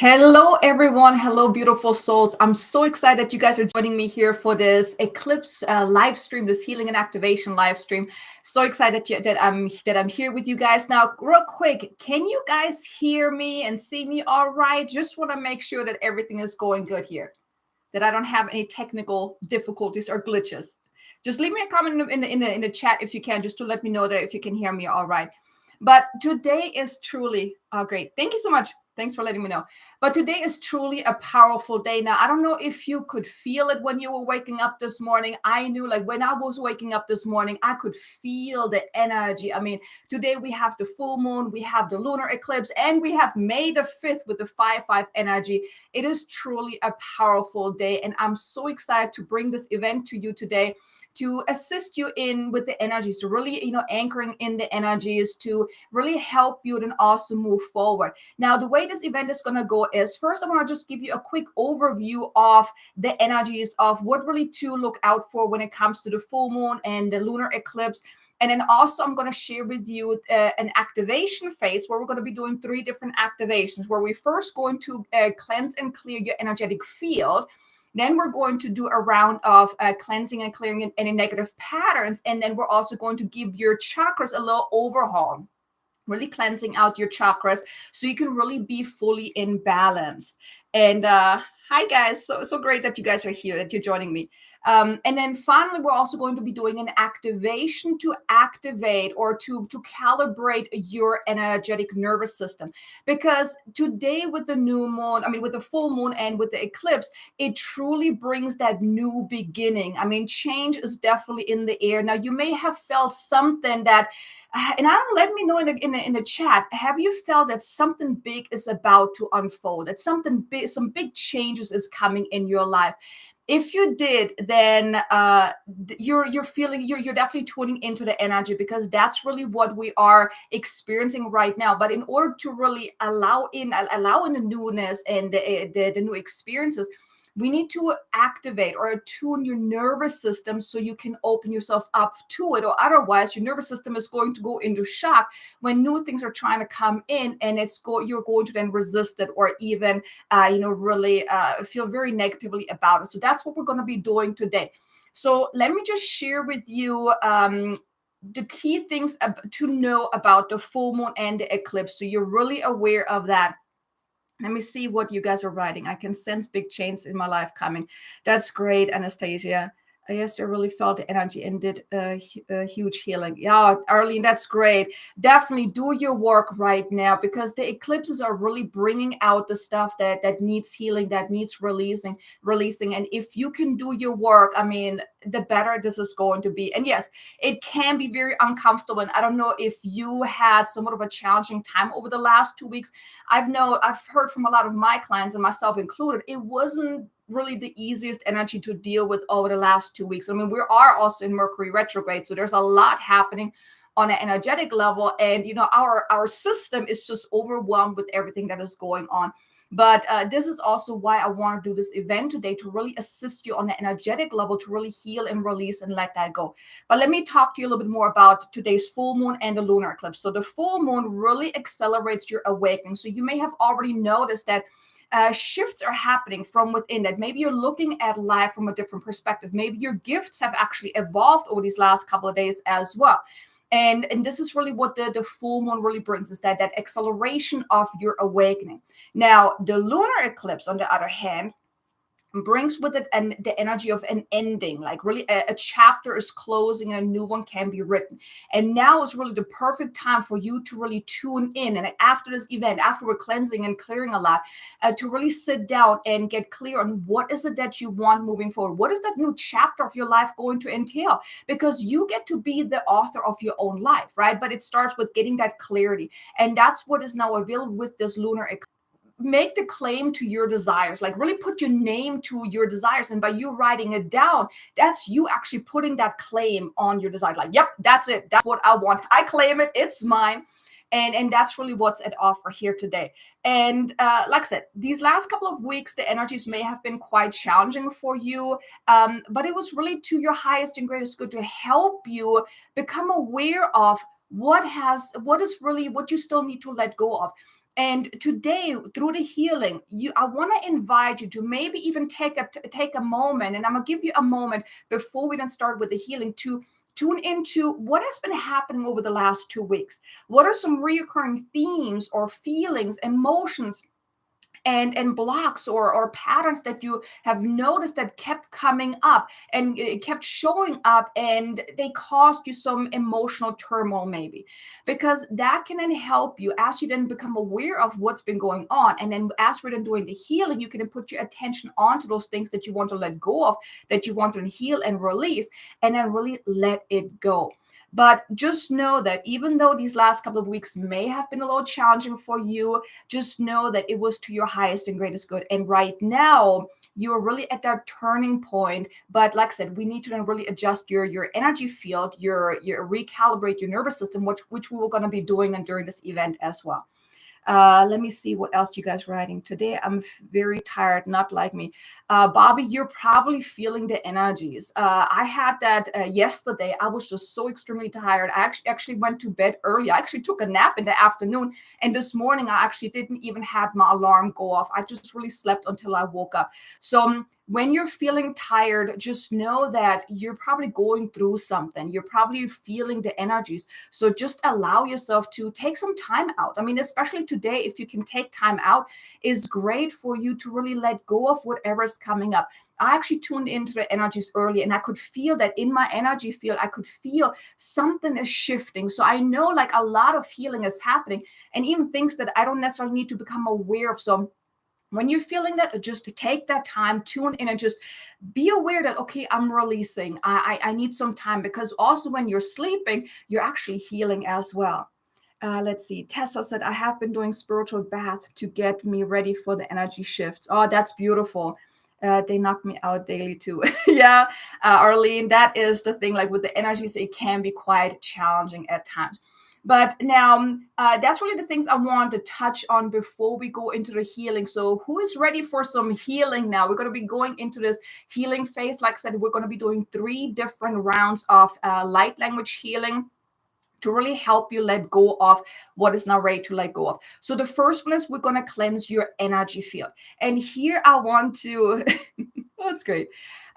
Hello, everyone. Hello, beautiful souls. I'm so excited that you guys are joining me here for this eclipse live stream, this healing and activation live stream. So excited that I'm here with you guys. Now, real quick, can you guys hear me and see me all right? Just want to make sure that everything is going good here, that I don't have any technical difficulties or glitches. Just leave me a comment in the chat if you can, just to let me know that if you can hear me all right. But today is truly great. Thank you so much. Thanks for letting me know. But today is truly a powerful day. Now, I don't know if you could feel it when you were waking up this morning. I knew, like, when I was waking up this morning, I could feel the energy. I mean, today we have the full moon, we have the lunar eclipse, and we have May the 5th with the 5-5 energy. It is truly a powerful day, and I'm so excited to bring this event to you today, to assist you in with the energies, to really, anchoring in the energies, to really help you and also move forward. Now, the way this event is going to go is, first, I want to just give you a quick overview of the energies of what really to look out for when it comes to the full moon and the lunar eclipse. And then also I'm going to share with you an activation phase where we're going to be doing 3 different activations, where we're first going to cleanse and clear your energetic field. Then we're going to do a round of cleansing and clearing any negative patterns. And then we're also going to give your chakras a little overhaul, really cleansing out your chakras so you can really be fully in balance. And hi, guys. So great that you guys are here, that you're joining me. And then finally, we're also going to be doing an activation to activate or to calibrate your energetic nervous system. Because today with the new moon, with the full moon and with the eclipse, it truly brings that new beginning. Change is definitely in the air. Now, you may have felt something that, and I don't, let me know in the chat, have you felt that something big is about to unfold, that something big, some big changes is coming in your life? If you did, then you're feeling, you're definitely tuning into the energy, because that's really what we are experiencing right now. But in order to really allow in the newness and the new experiences, we need to activate or attune your nervous system so you can open yourself up to it, or otherwise your nervous system is going to go into shock when new things are trying to come in, and you're going to then resist it, or even really feel very negatively about it. So that's what we're going to be doing today. So let me just share with you the key things to know about the full moon and the eclipse, so you're really aware of that. Let me see what you guys are writing. I can sense big change in my life coming. That's great, Anastasia. Yes, I really felt the energy and did a huge healing. Yeah, Arlene, that's great. Definitely do your work right now, because the eclipses are really bringing out the stuff that needs healing, that needs releasing. And if you can do your work, the better this is going to be. And yes, it can be very uncomfortable. And I don't know if you had somewhat of a challenging time over the last 2 weeks. I've heard from a lot of my clients, and myself included, it wasn't really the easiest energy to deal with over the last 2 weeks. We are also in Mercury retrograde, so there's a lot happening on an energetic level, and our system is just overwhelmed with everything that is going on. But this is also why I want to do this event today, to really assist you on the energetic level, to really heal and release and let that go. But let me talk to you a little bit more about today's full moon and the lunar eclipse. So the full moon really accelerates your awakening. So you may have already noticed that shifts are happening from within, that maybe you're looking at life from a different perspective. Maybe your gifts have actually evolved over these last couple of days as well. And this is really what the full moon really brings, is that acceleration of your awakening. Now, the lunar eclipse, on the other hand, brings with it the energy of an ending, like really a chapter is closing and a new one can be written. And now is really the perfect time for you to really tune in. And after this event, after we're cleansing and clearing a lot, to really sit down and get clear on what is it that you want moving forward. What is that new chapter of your life going to entail? Because you get to be the author of your own life, right? But it starts with getting that clarity. And that's what is now available with this lunar eclipse. Make the claim to your desires, like really put your name to your desires. And by you writing it down, that's you actually putting that claim on your desire. Like, yep, that's it. That's what I want. I claim it. It's mine. And that's really what's at offer here today. And like I said, these last couple of weeks, the energies may have been quite challenging for you, but it was really to your highest and greatest good to help you become aware of what you still need to let go of. And today, through the healing, I want to invite you to maybe even take a moment, and I'm gonna give you a moment before we then start with the healing to tune into what has been happening over the last 2 weeks. What are some recurring themes or feelings, emotions, and blocks or patterns that you have noticed that kept coming up and it kept showing up, and they caused you some emotional turmoil maybe, because that can then help you as you then become aware of what's been going on. And then as we're then doing the healing, you can then put your attention onto those things that you want to let go of, that you want to heal and release, and then really let it go. But just know that even though these last couple of weeks may have been a little challenging for you, just know that it was to your highest and greatest good. And right now, you're really at that turning point. But like I said, we need to then really adjust your energy field, your recalibrate your nervous system, which we were going to be doing and during this event as well. Let me see what else you guys writing today. I'm very tired, not like me. Bobby, you're probably feeling the energies. I had that yesterday. I was just so extremely tired. I actually went to bed early. I actually took a nap in the afternoon. And this morning, I actually didn't even have my alarm go off. I just really slept until I woke up. So when you're feeling tired, just know that you're probably going through something. You're probably feeling the energies. So just allow yourself to take some time out. I mean, especially today, if you can take time out, is great for you to really let go of whatever is coming up. I actually tuned into the energies early, and I could feel that in my energy field. I could feel something is shifting. So I know like a lot of healing is happening, and even things that I don't necessarily need to become aware of. So when you're feeling that, just take that time, tune in, and just be aware that, okay, I'm releasing. I need some time, because also when you're sleeping, you're actually healing as well. Let's see. Tessa said, I have been doing spiritual bath to get me ready for the energy shifts. Oh, that's beautiful. They knock me out daily too. Yeah, Arlene, that is the thing. Like with the energies, it can be quite challenging at times. But now that's really the things I want to touch on before we go into the healing. So who is ready for some healing now? We're going to be going into this healing phase. Like I said, we're going to be doing 3 different rounds of light language healing to really help you let go of what is not ready to let go of. So the first one is we're going to cleanse your energy field. And here I want to, that's great.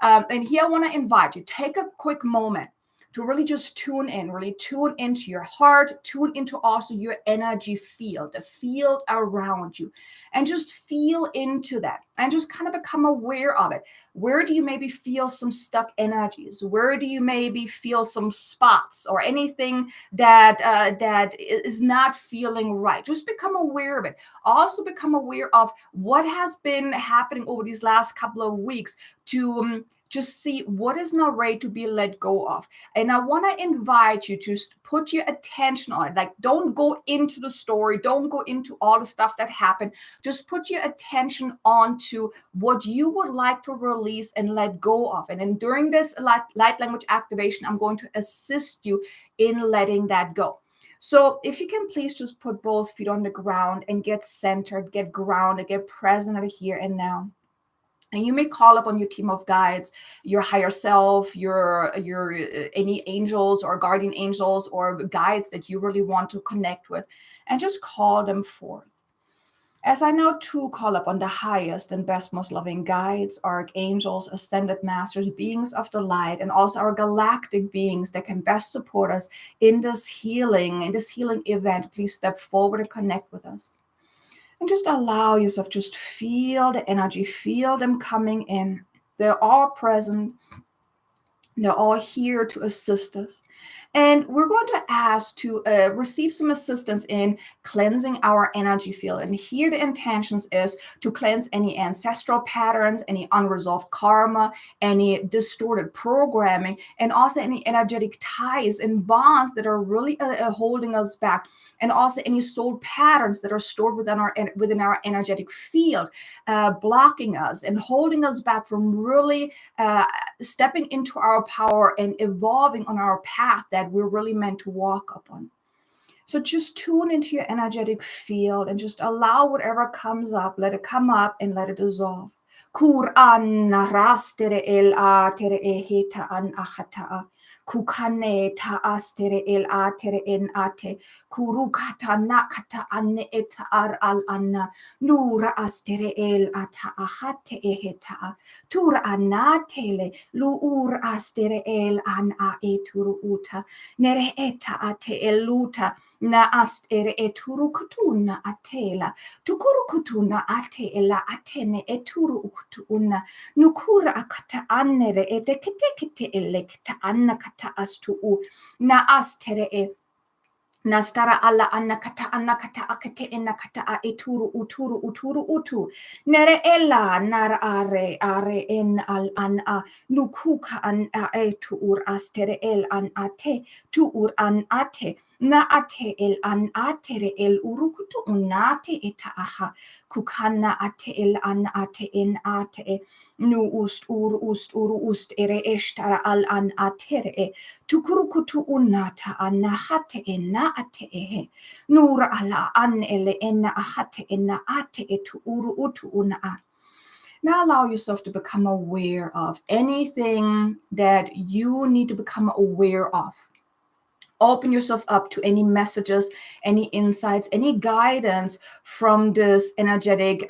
And here I want to invite you, take a quick moment to really just tune in, really tune into your heart, tune into also your energy field, the field around you, and just feel into that and just kind of become aware of it. Where do you maybe feel some stuck energies? Where do you maybe feel some spots or anything that is not feeling right? Just become aware of it. Also become aware of what has been happening over these last couple of weeks to just see what is not ready to be let go of. And I want to invite you to put your attention on it. Like, don't go into the story. Don't go into all the stuff that happened. Just put your attention onto what you would like to release and let go of. And then during this light language activation, I'm going to assist you in letting that go. So if you can please just put both feet on the ground and get centered, get grounded, get present at the here and now. And you may call up on your team of guides, your higher self, your any angels or guardian angels or guides that you really want to connect with, and just call them forth. As I now too call up on the highest and best, most loving guides, archangels, ascended masters, beings of the light, and also our galactic beings that can best support us in this healing event, please step forward and connect with us. And just allow yourself, just feel the energy, feel them coming in. They're all present. They're all here to assist us. And we're going to ask to receive some assistance in cleansing our energy field. And here the intentions is to cleanse any ancestral patterns, any unresolved karma, any distorted programming, and also any energetic ties and bonds that are really holding us back. And also any soul patterns that are stored within our energetic field, blocking us and holding us back from really stepping into our power and evolving on our path that we're really meant to walk upon. So just tune into your energetic field and just allow whatever comes up, let it come up and let it dissolve. kukane ta astere el atere en ate, kurukata nakata anne eta ar al anna, nura astere el ata ahate eheta, tur anatele, luur astere el an a eturu uta, nere eta ate eluta, na astere eturu kutuna atela, tukuru kutuna ate ela atene eturu ukutuna, nukura akata annere edekete elekta anna kata astu u, na astere e Nastara alla annakata akate enakata a eturu uturu utu. Nere ella nar are en al an a nukuka an a etu ur astere el an ate tu ur an ate. Na ate el an atere el urukutu unate eta aha. Kukana ate el an ate en ate. Nu ust ere eshtara al an atere e. Tukurukutu unata anahate ena ate ehe. Nura ala an ele ena ahate ena ate etu uru utu una a. Now allow yourself to become aware of anything that you need to become aware of. Open yourself up to any messages, any insights, any guidance from this energetic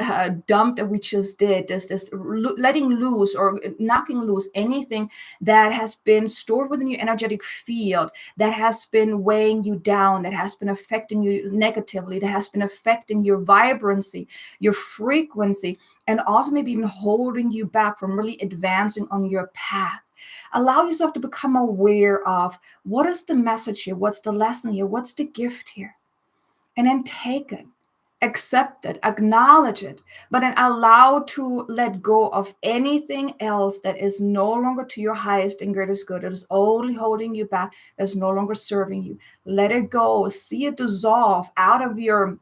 dump that we just did, this letting loose or knocking loose anything that has been stored within your energetic field, that has been weighing you down, that has been affecting you negatively, that has been affecting your vibrancy, your frequency, and also maybe even holding you back from really advancing on your path. Allow yourself to become aware of what is the message here, what's the lesson here, what's the gift here, and then take it, accept it, acknowledge it, but then allow to let go of anything else that is no longer to your highest and greatest good, that is only holding you back, that is no longer serving you. Let it go, see it dissolve out of your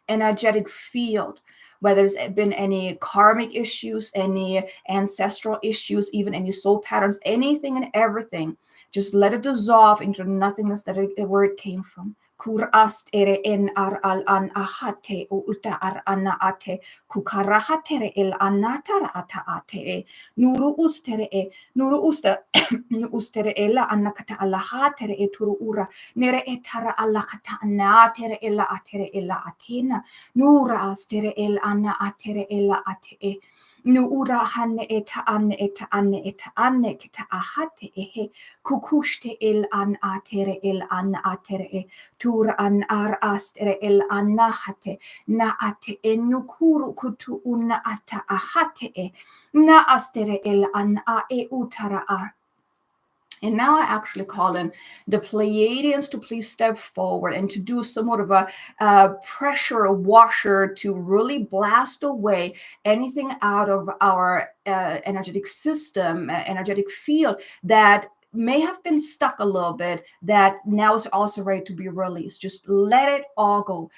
energetic field, whether there's been any karmic issues, any ancestral issues, even any soul patterns, anything and everything. Just let it dissolve into nothingness where it came from. Kurast ere en ar al an ahate o uta ar ana ate kukarahatere el anatara ata ate nuru ustere ustere ela anakata alahatere e turu ura nere etara alakata anatere ela atere ela atena nura astere el ana atere ela ate nu ura hanne eta anne kita ahate ehe kukushte el an atere e tur an ar astere el anahate na ate enukuru kutu una ata ahate na astere el an a utara ar. And now I actually call in the Pleiadians to please step forward and to do somewhat of a pressure washer to really blast away anything out of our energetic system, energetic field that may have been stuck a little bit, that now is also ready to be released. Just let it all go.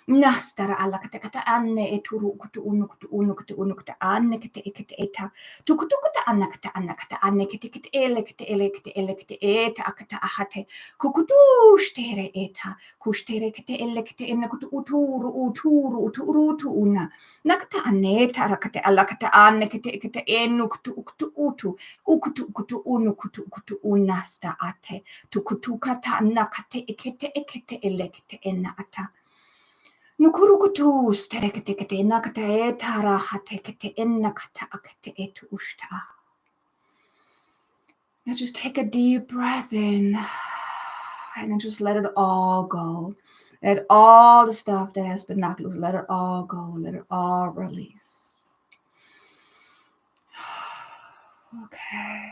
Nastara alla kata anne e turu kutu unu kata anne kete eta tukutukuta anna kata anne kete ele eta akata ahate kukutu shtere eta kushtere kete ele kete enne kutu uturu una nakata anne eta rakata alla kata anne kete enu kutu unasta ate tukutu kata nakate ekete ele kete enna ata Nukurukutu sterekete nakata etara hatekete enakata akete etu ushta. Now just take a deep breath in and then just let it all go. Let all the stuff that has been knocked loose, let it all go, let it all release. Okay.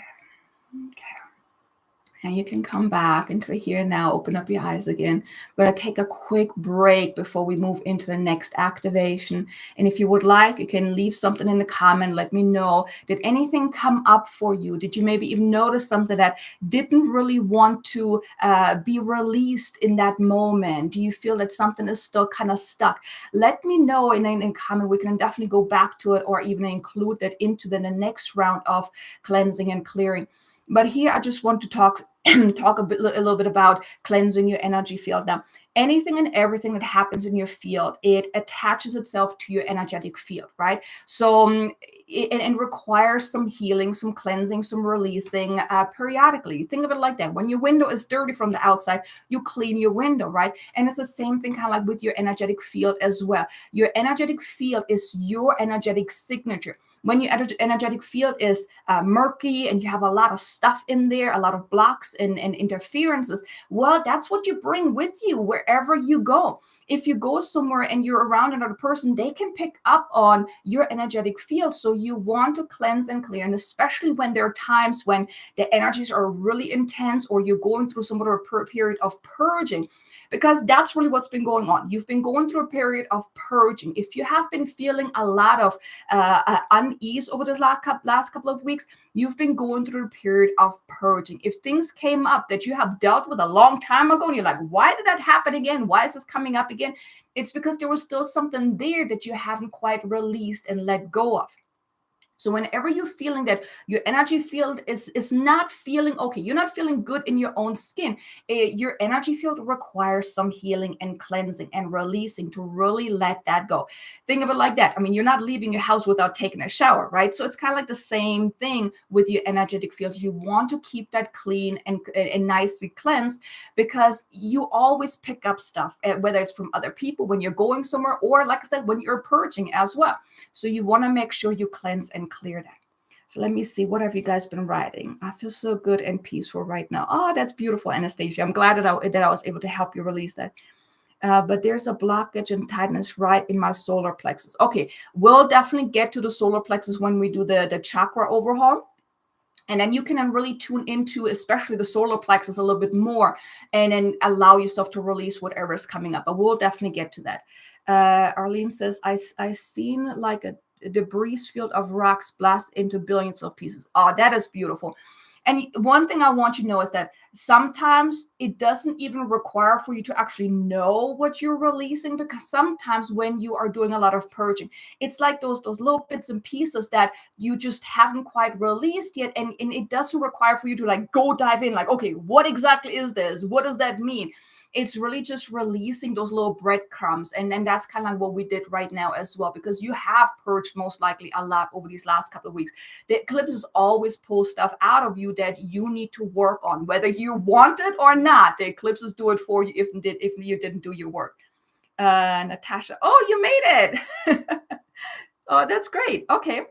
And you can come back into the here and now, open up your eyes again. We're going to take a quick break before we move into the next activation. And if you would like, you can leave something in the comment. Let me know. Did anything come up for you? Did you maybe even notice something that didn't really want to be released in that moment? Do you feel that something is still kind of stuck? Let me know in comment. We can definitely go back to it or even include that into the next round of cleansing and clearing. But here I just want to talk a little bit about cleansing your energy field. Now, anything and everything that happens in your field, it attaches itself to your energetic field, right? So it requires some healing, some cleansing, some releasing periodically. Think of it like that. When your window is dirty from the outside, you clean your window, right? And it's the same thing kind of like with your energetic field as well. Your energetic field is your energetic signature. When your energetic field is murky and you have a lot of stuff in there, a lot of blocks and interferences, well, that's what you bring with you wherever you go. If you go somewhere and you're around another person, they can pick up on your energetic field. So you want to cleanse and clear. And especially when there are times when the energies are really intense or you're going through some other period of purging, because that's really what's been going on. You've been going through a period of purging. If you have been feeling a lot of unease over this last couple of weeks, you've been going through a period of purging. If things came up that you have dealt with a long time ago and you're like, why did that happen again? Why is this coming up again? It's because there was still something there that you haven't quite released and let go of. So whenever you're feeling that your energy field is not feeling okay, you're not feeling good in your own skin, your energy field requires some healing and cleansing and releasing to really let that go. Think of it like that. I mean, you're not leaving your house without taking a shower, right? So it's kind of like the same thing with your energetic field. You want to keep that clean and nicely cleansed because you always pick up stuff, whether it's from other people when you're going somewhere or, like I said, when you're purging as well. So you want to make sure you cleanse and clear that. So let me see, what have you guys been writing? I feel so good and peaceful right now. Oh, that's beautiful, Anastasia. I'm glad that I was able to help you release that. But there's a blockage and tightness right in my solar plexus. Okay, we'll definitely get to the solar plexus when we do the chakra overhaul. And then you can then really tune into, especially the solar plexus a little bit more, and then allow yourself to release whatever is coming up. But we'll definitely get to that. Arlene says, I seen like a debris field of rocks blast into billions of pieces. Oh, that is beautiful. And one thing I want you to know is that sometimes it doesn't even require for you to actually know what you're releasing, because sometimes when you are doing a lot of purging, it's like those little bits and pieces that you just haven't quite released yet. And it doesn't require for you to like go dive in, like, okay, what exactly is this? What does that mean? It's really just releasing those little breadcrumbs. And then that's kind of like what we did right now as well, because you have purged most likely a lot over these last couple of weeks. The eclipses always pull stuff out of you that you need to work on, whether you want it or not. The eclipses do it for you if you didn't do your work. Natasha, oh, you made it. Oh, that's great. Okay.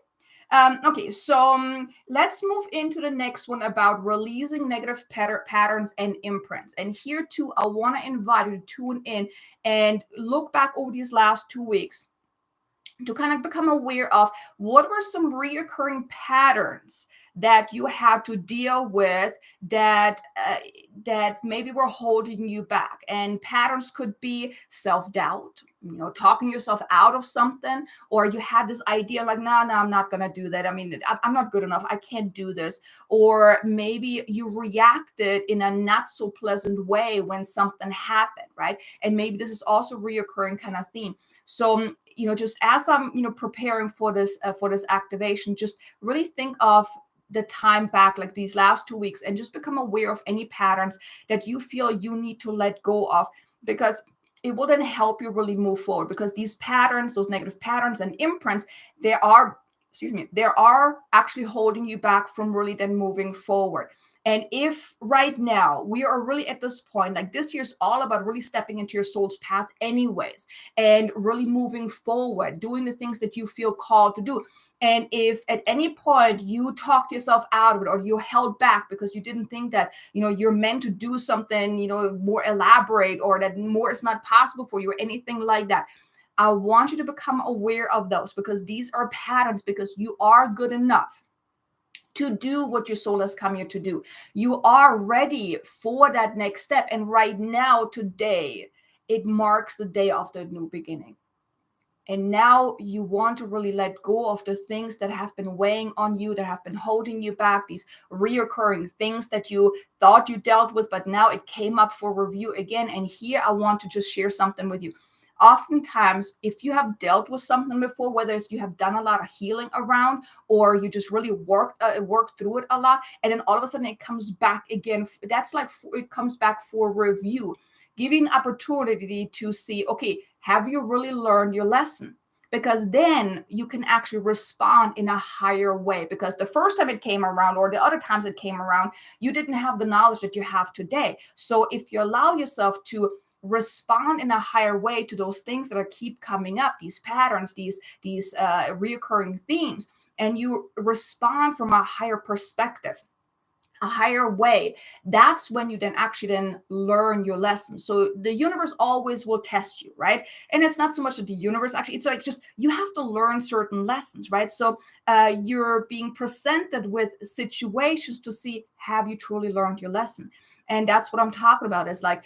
Okay, so let's move into the next one about releasing negative patterns and imprints. And here too, I want to invite you to tune in and look back over these last 2 weeks to kind of become aware of what were some reoccurring patterns that you had to deal with that maybe were holding you back. And patterns could be self-doubt, talking yourself out of something, or you had this idea like, no, I'm not going to do that. I mean, I'm not good enough. I can't do this. Or maybe you reacted in a not so pleasant way when something happened, right? And maybe this is also reoccurring kind of theme. So, just as I'm, preparing for this activation, just really think of the time back, like these last 2 weeks, and just become aware of any patterns that you feel you need to let go of, because it will then help you really move forward. Because these patterns, those negative patterns and imprints, they are actually holding you back from really then moving forward. And if right now we are really at this point, like this year's all about really stepping into your soul's path anyways, and really moving forward, doing the things that you feel called to do. And if at any point you talked yourself out of it, or you held back because you didn't think that, you're meant to do something, more elaborate, or that more is not possible for you, or anything like that, I want you to become aware of those, because these are patterns, because you are good enough to do what your soul has come here to do. You are ready for that next step. And right now, today, it marks the day of the new beginning. And now you want to really let go of the things that have been weighing on you, that have been holding you back, these reoccurring things that you thought you dealt with, but now it came up for review again. And here I want to just share something with you. Oftentimes, if you have dealt with something before, whether it's you have done a lot of healing around, or you just really worked through it a lot, and then all of a sudden it comes back again, that's like it comes back for review, giving opportunity to see, okay, have you really learned your lesson? Because then you can actually respond in a higher way. Because the first time it came around, or the other times it came around, you didn't have the knowledge that you have today. So if you allow yourself to respond in a higher way to those things that are keep coming up, these patterns, these reoccurring themes, and you respond from a higher perspective, a higher way, that's when you then actually then learn your lesson. So the universe always will test you, right? And it's not so much that the universe actually, it's like just you have to learn certain lessons, right? So you're being presented with situations to see, have you truly learned your lesson? And that's what I'm talking about, is like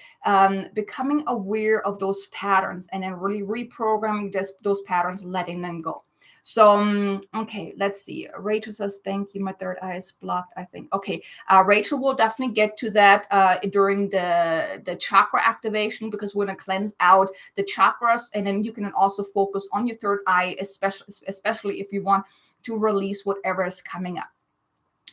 becoming aware of those patterns and then really reprogramming those patterns, letting them go. So, okay, let's see. Rachel says, thank you. My third eye is blocked, I think. Okay, Rachel will definitely get to that during the chakra activation, because we're going to cleanse out the chakras. And then you can also focus on your third eye, especially if you want to release whatever is coming up.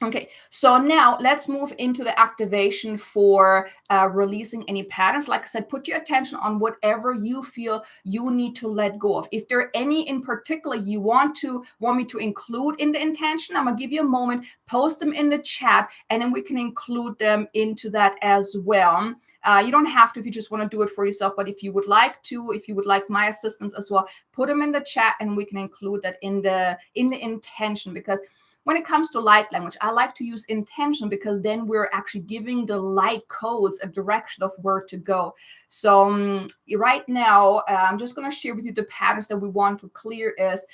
Okay, so now let's move into the activation for releasing any patterns. Like I said, put your attention on whatever you feel you need to let go of. If there are any in particular you want me to include in the intention, I'm gonna give you a moment, post them in the chat, and then we can include them into that as well. You don't have to if you just want to do it for yourself, but if you would like to, if you would like my assistance as well, put them in the chat and we can include that in the intention. Because when it comes to light language, I like to use intention, because then we're actually giving the light codes a direction of where to go. So right now, I'm just going to share with you the patterns that we want to clear is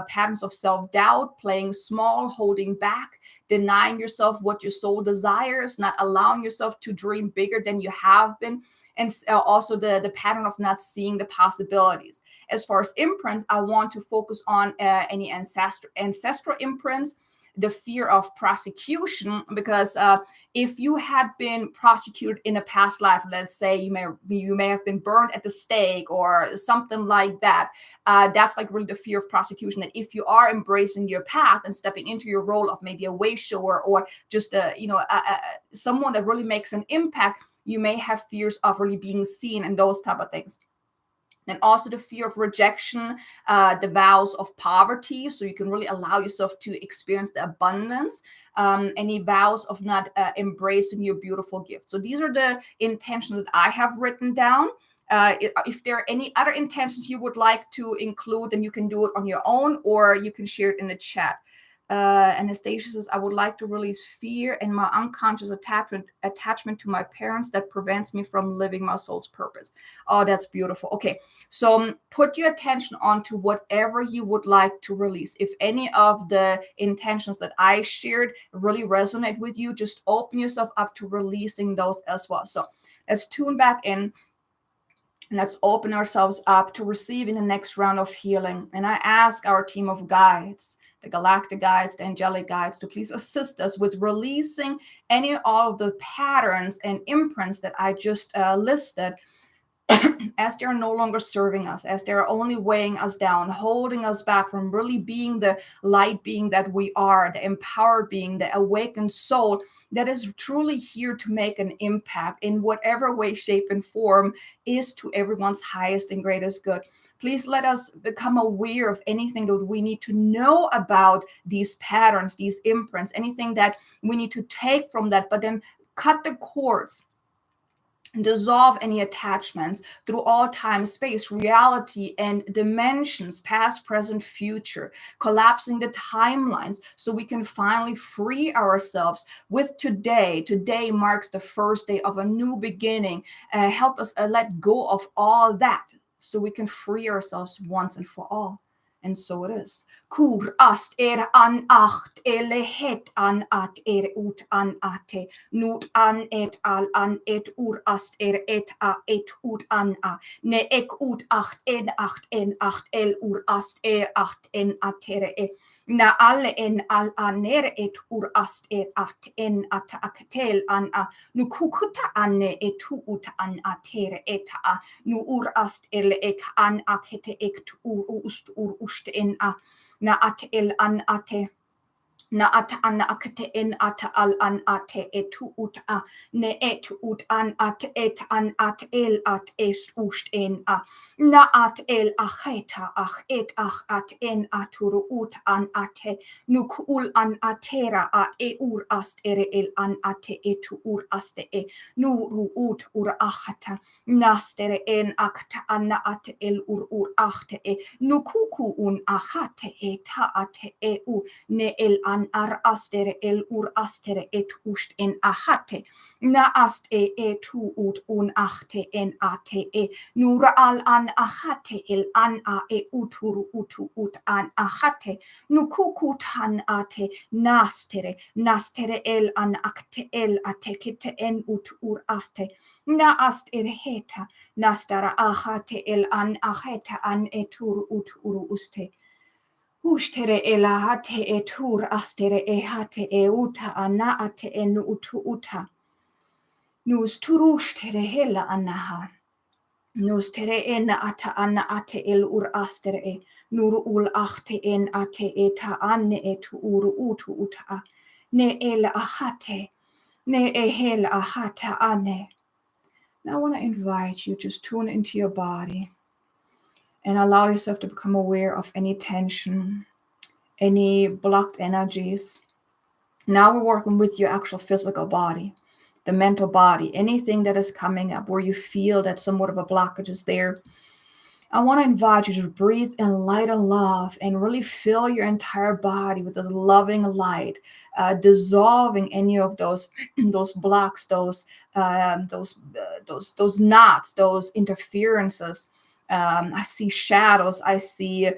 patterns of self-doubt, playing small, holding back, denying yourself what your soul desires, not allowing yourself to dream bigger than you have been, and also the pattern of not seeing the possibilities. As far as imprints, I want to focus on any ancestral imprints, the fear of prosecution, because if you had been prosecuted in a past life, let's say you may have been burned at the stake or something like that, that's like really the fear of prosecution. That if you are embracing your path and stepping into your role of maybe a way shower, or just someone that really makes an impact, you may have fears of really being seen and those type of things. And also the fear of rejection, the vows of poverty, so you can really allow yourself to experience the abundance, any vows of not embracing your beautiful gift. So these are the intentions that I have written down. If there are any other intentions you would like to include, then you can do it on your own, or you can share it in the chat. Anastasia says, I would like to release fear and my unconscious attachment to my parents that prevents me from living my soul's purpose. Oh, that's beautiful. Okay, so put your attention onto whatever you would like to release. If any of the intentions that I shared really resonate with you, just open yourself up to releasing those as well. So let's tune back in. Let's open ourselves up to receiving the next round of healing. And I ask our team of guides, the galactic guides, the angelic guides, to please assist us with releasing any and all of the patterns and imprints that I just listed, as they're no longer serving us, as they're only weighing us down, holding us back from really being the light being that we are, the empowered being, the awakened soul that is truly here to make an impact in whatever way, shape, and form is to everyone's highest and greatest good. Please let us become aware of anything that we need to know about these patterns, these imprints, anything that we need to take from that, but then cut the cords, dissolve any attachments through all time, space, reality, and dimensions, past, present, future, collapsing the timelines so we can finally free ourselves with today. Today marks the first day of a new beginning. Help us let go of all that so we can free ourselves once and for all. And so it is. Kur ast an acht het an at ut an ate nut an et al an et ur ast et a et ut an a ne ek ut acht en el ur ast acht en atere na alle en al aner et ur ast at en at akatel an a nu kukuta anne et ut an atere et a nu ur ast ek an akete ek ur ust ur ust en a na at el an ate na at an akte en at al an ate etu ut a ne et ut an at et an at el at est ust en a na at el acheta ach et ach at en atur ut an ate nuk ul an atera a e ur ast el an ate etu ur aste nu ru ut ur achata nastere en akta an at el ur achte nukuku un achate ta ate u ne el an ar astere el ur astere et ust en achate na ast tu ut un achte en ate nur al an achate el an a utur utu ut an achate nukuku tan ate nastere el an akte el ate kite en ut ur ate na ast heta nastara achate el an acheta an etur ut ur uste Ustere elahate etur astere ehate euta ana ate en utu uta. Nus turustere hela anaha. Nus tere en ata ana ate el ur astere nur ul achte en ate eta anne etu ur utu uta. Ne el ahate. Ne ehel ahata ane. Now I want to invite you to just tune into your body and allow yourself to become aware of any tension, any blocked energies. Now we're working with your actual physical body, the mental body, anything that is coming up where you feel that somewhat of a blockage is there. I want to invite you to breathe in light and love and really fill your entire body with this loving light, dissolving any of those blocks, those knots, those interferences. I see shadows. I see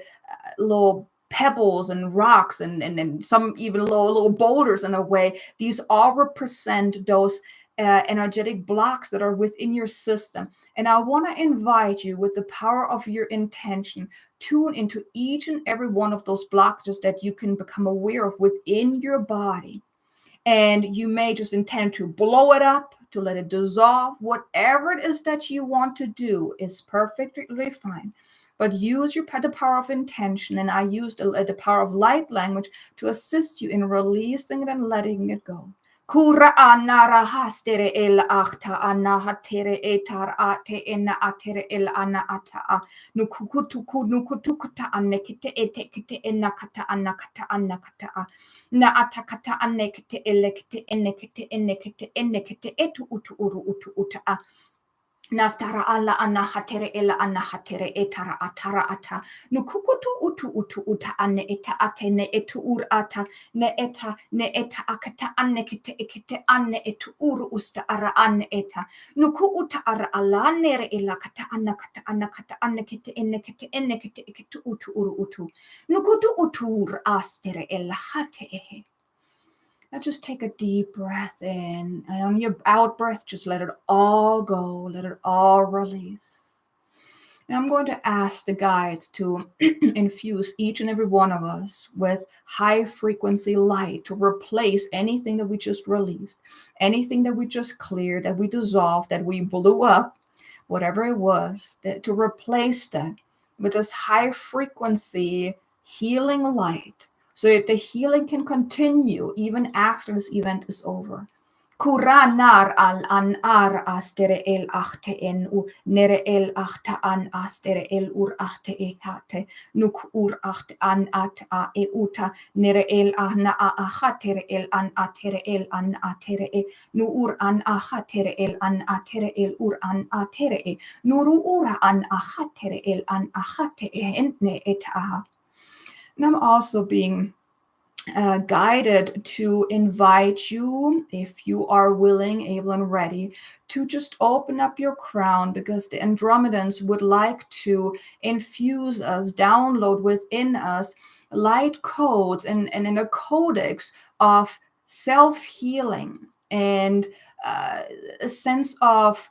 little pebbles and rocks and some even little boulders in a way. These all represent those energetic blocks that are within your system. And I want to invite you with the power of your intention, tune into each and every one of those blockages that you can become aware of within your body. And you may just intend to blow it up, to let it dissolve. Whatever it is that you want to do is perfectly fine. But use the power of intention, and I used the power of light language to assist you in releasing it and letting it go. Kura anara hastere el achta anahatere etar ate ena atere el ana ata nukutukuta anekite etekite enakata anakata na atakata anekite elekite enekite etu utu uru utu uta Nastara alla anahatere ela anahatere etara atara ata nukukutu utu uta ane eta ate ne etu ur ata ne eta akata ane kite ekite ane etu ur usta ara ane eta nuku uta ara ala nere ela kata anakata ane kite ekitu utu uru utu nukutu utur astere ela hate ehe. Now just take a deep breath in, and on your out breath, just let it all go, let it all release. And I'm going to ask the guides to infuse each and every one of us with high frequency light to replace anything that we just released, anything that we just cleared, that we dissolved, that we blew up, whatever it was, to replace that with this high frequency healing light, so that the healing can continue even after this event is over. Kuranar al an ar astere el achte en u nere el achte an astere el ur achte e hate nuk ur achte an at a e uta nere el ana a ahatere el an atere el an atere e nu ur an ahatere el an atere el ur an atere e nuru ura an ahatere el an ahate e entne et aha. And I'm also being guided to invite you, if you are willing, able, and ready, to just open up your crown, because the Andromedans would like to infuse us, download within us light codes and in a codex of self-healing and a sense of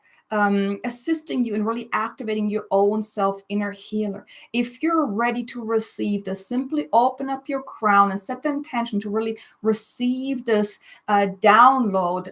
assisting you in really activating your own self inner healer. If you're ready to receive this, simply open up your crown and set the intention to really receive this download,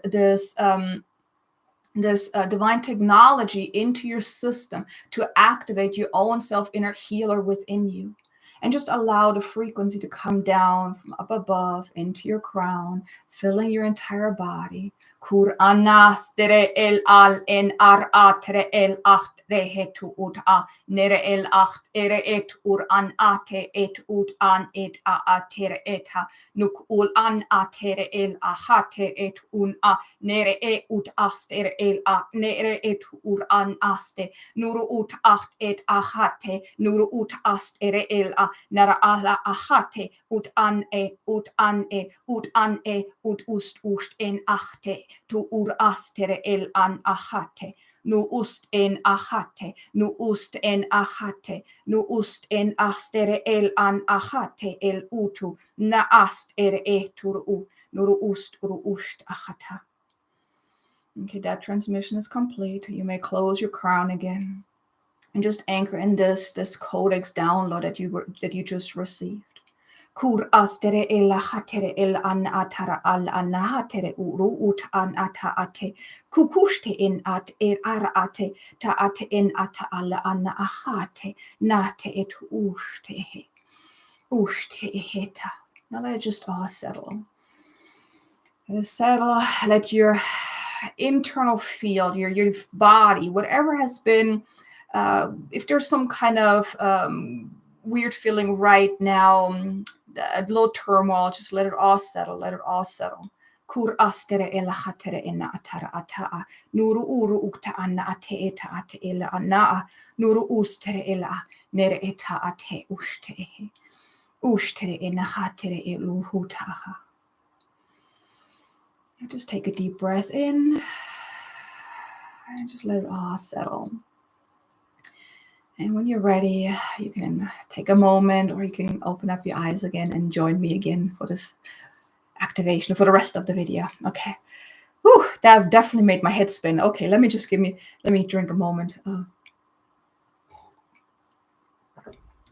this divine technology into your system to activate your own self inner healer within you. And just allow the frequency to come down from up above into your crown, filling your entire body. Kur-ana-stere el-al-en-ar-a-tere el-acht-rehetu-ut-a nere el-acht-ere-et-ur-an-ate-et-ut-an-et-a-a-tere-eta nuk-ul-an-a-tere-el-ahate-et-un-a nere-e-ut-astere el-a nere-et-ur-an-aste nuru-ut-acht-et-ahate nuru-ut-astere el-a nara-ala-ahate ut-an-e ut-an-e ut-an-e ut-ust-ust-en-achte tu ur-astere el-an-ahate nu ust en ahate, nu ust en ahate, nu ust en astere el an ahate el utu, na ast ere e turu, nuru ust uru ust ahata. Okay, that transmission is complete. You may close your crown again and just anchor in this codex download that you just received. Kur astere el hatere el an atara al anahatere uru ut an ata ate kukushte in at er ara ate ta ate in ata al an ahate nate et ushte heta. Now let it just all settle. Let it settle. Let your internal field, your body, whatever has been, if there's some kind of weird feeling right now, a little turmoil, just let it all settle. Let it all settle. Kur astere ela hatere ena atara ataa nuru uru ukta anna ate eta ate ela anaa nuru ustere ela nere eta ate ustere ena hatere elu hutaha. Just take a deep breath in and just let it all settle. And when you're ready, you can take a moment or you can open up your eyes again and join me again for this activation for the rest of the video. Okay. Whew, that definitely made my head spin. Okay, let me drink a moment.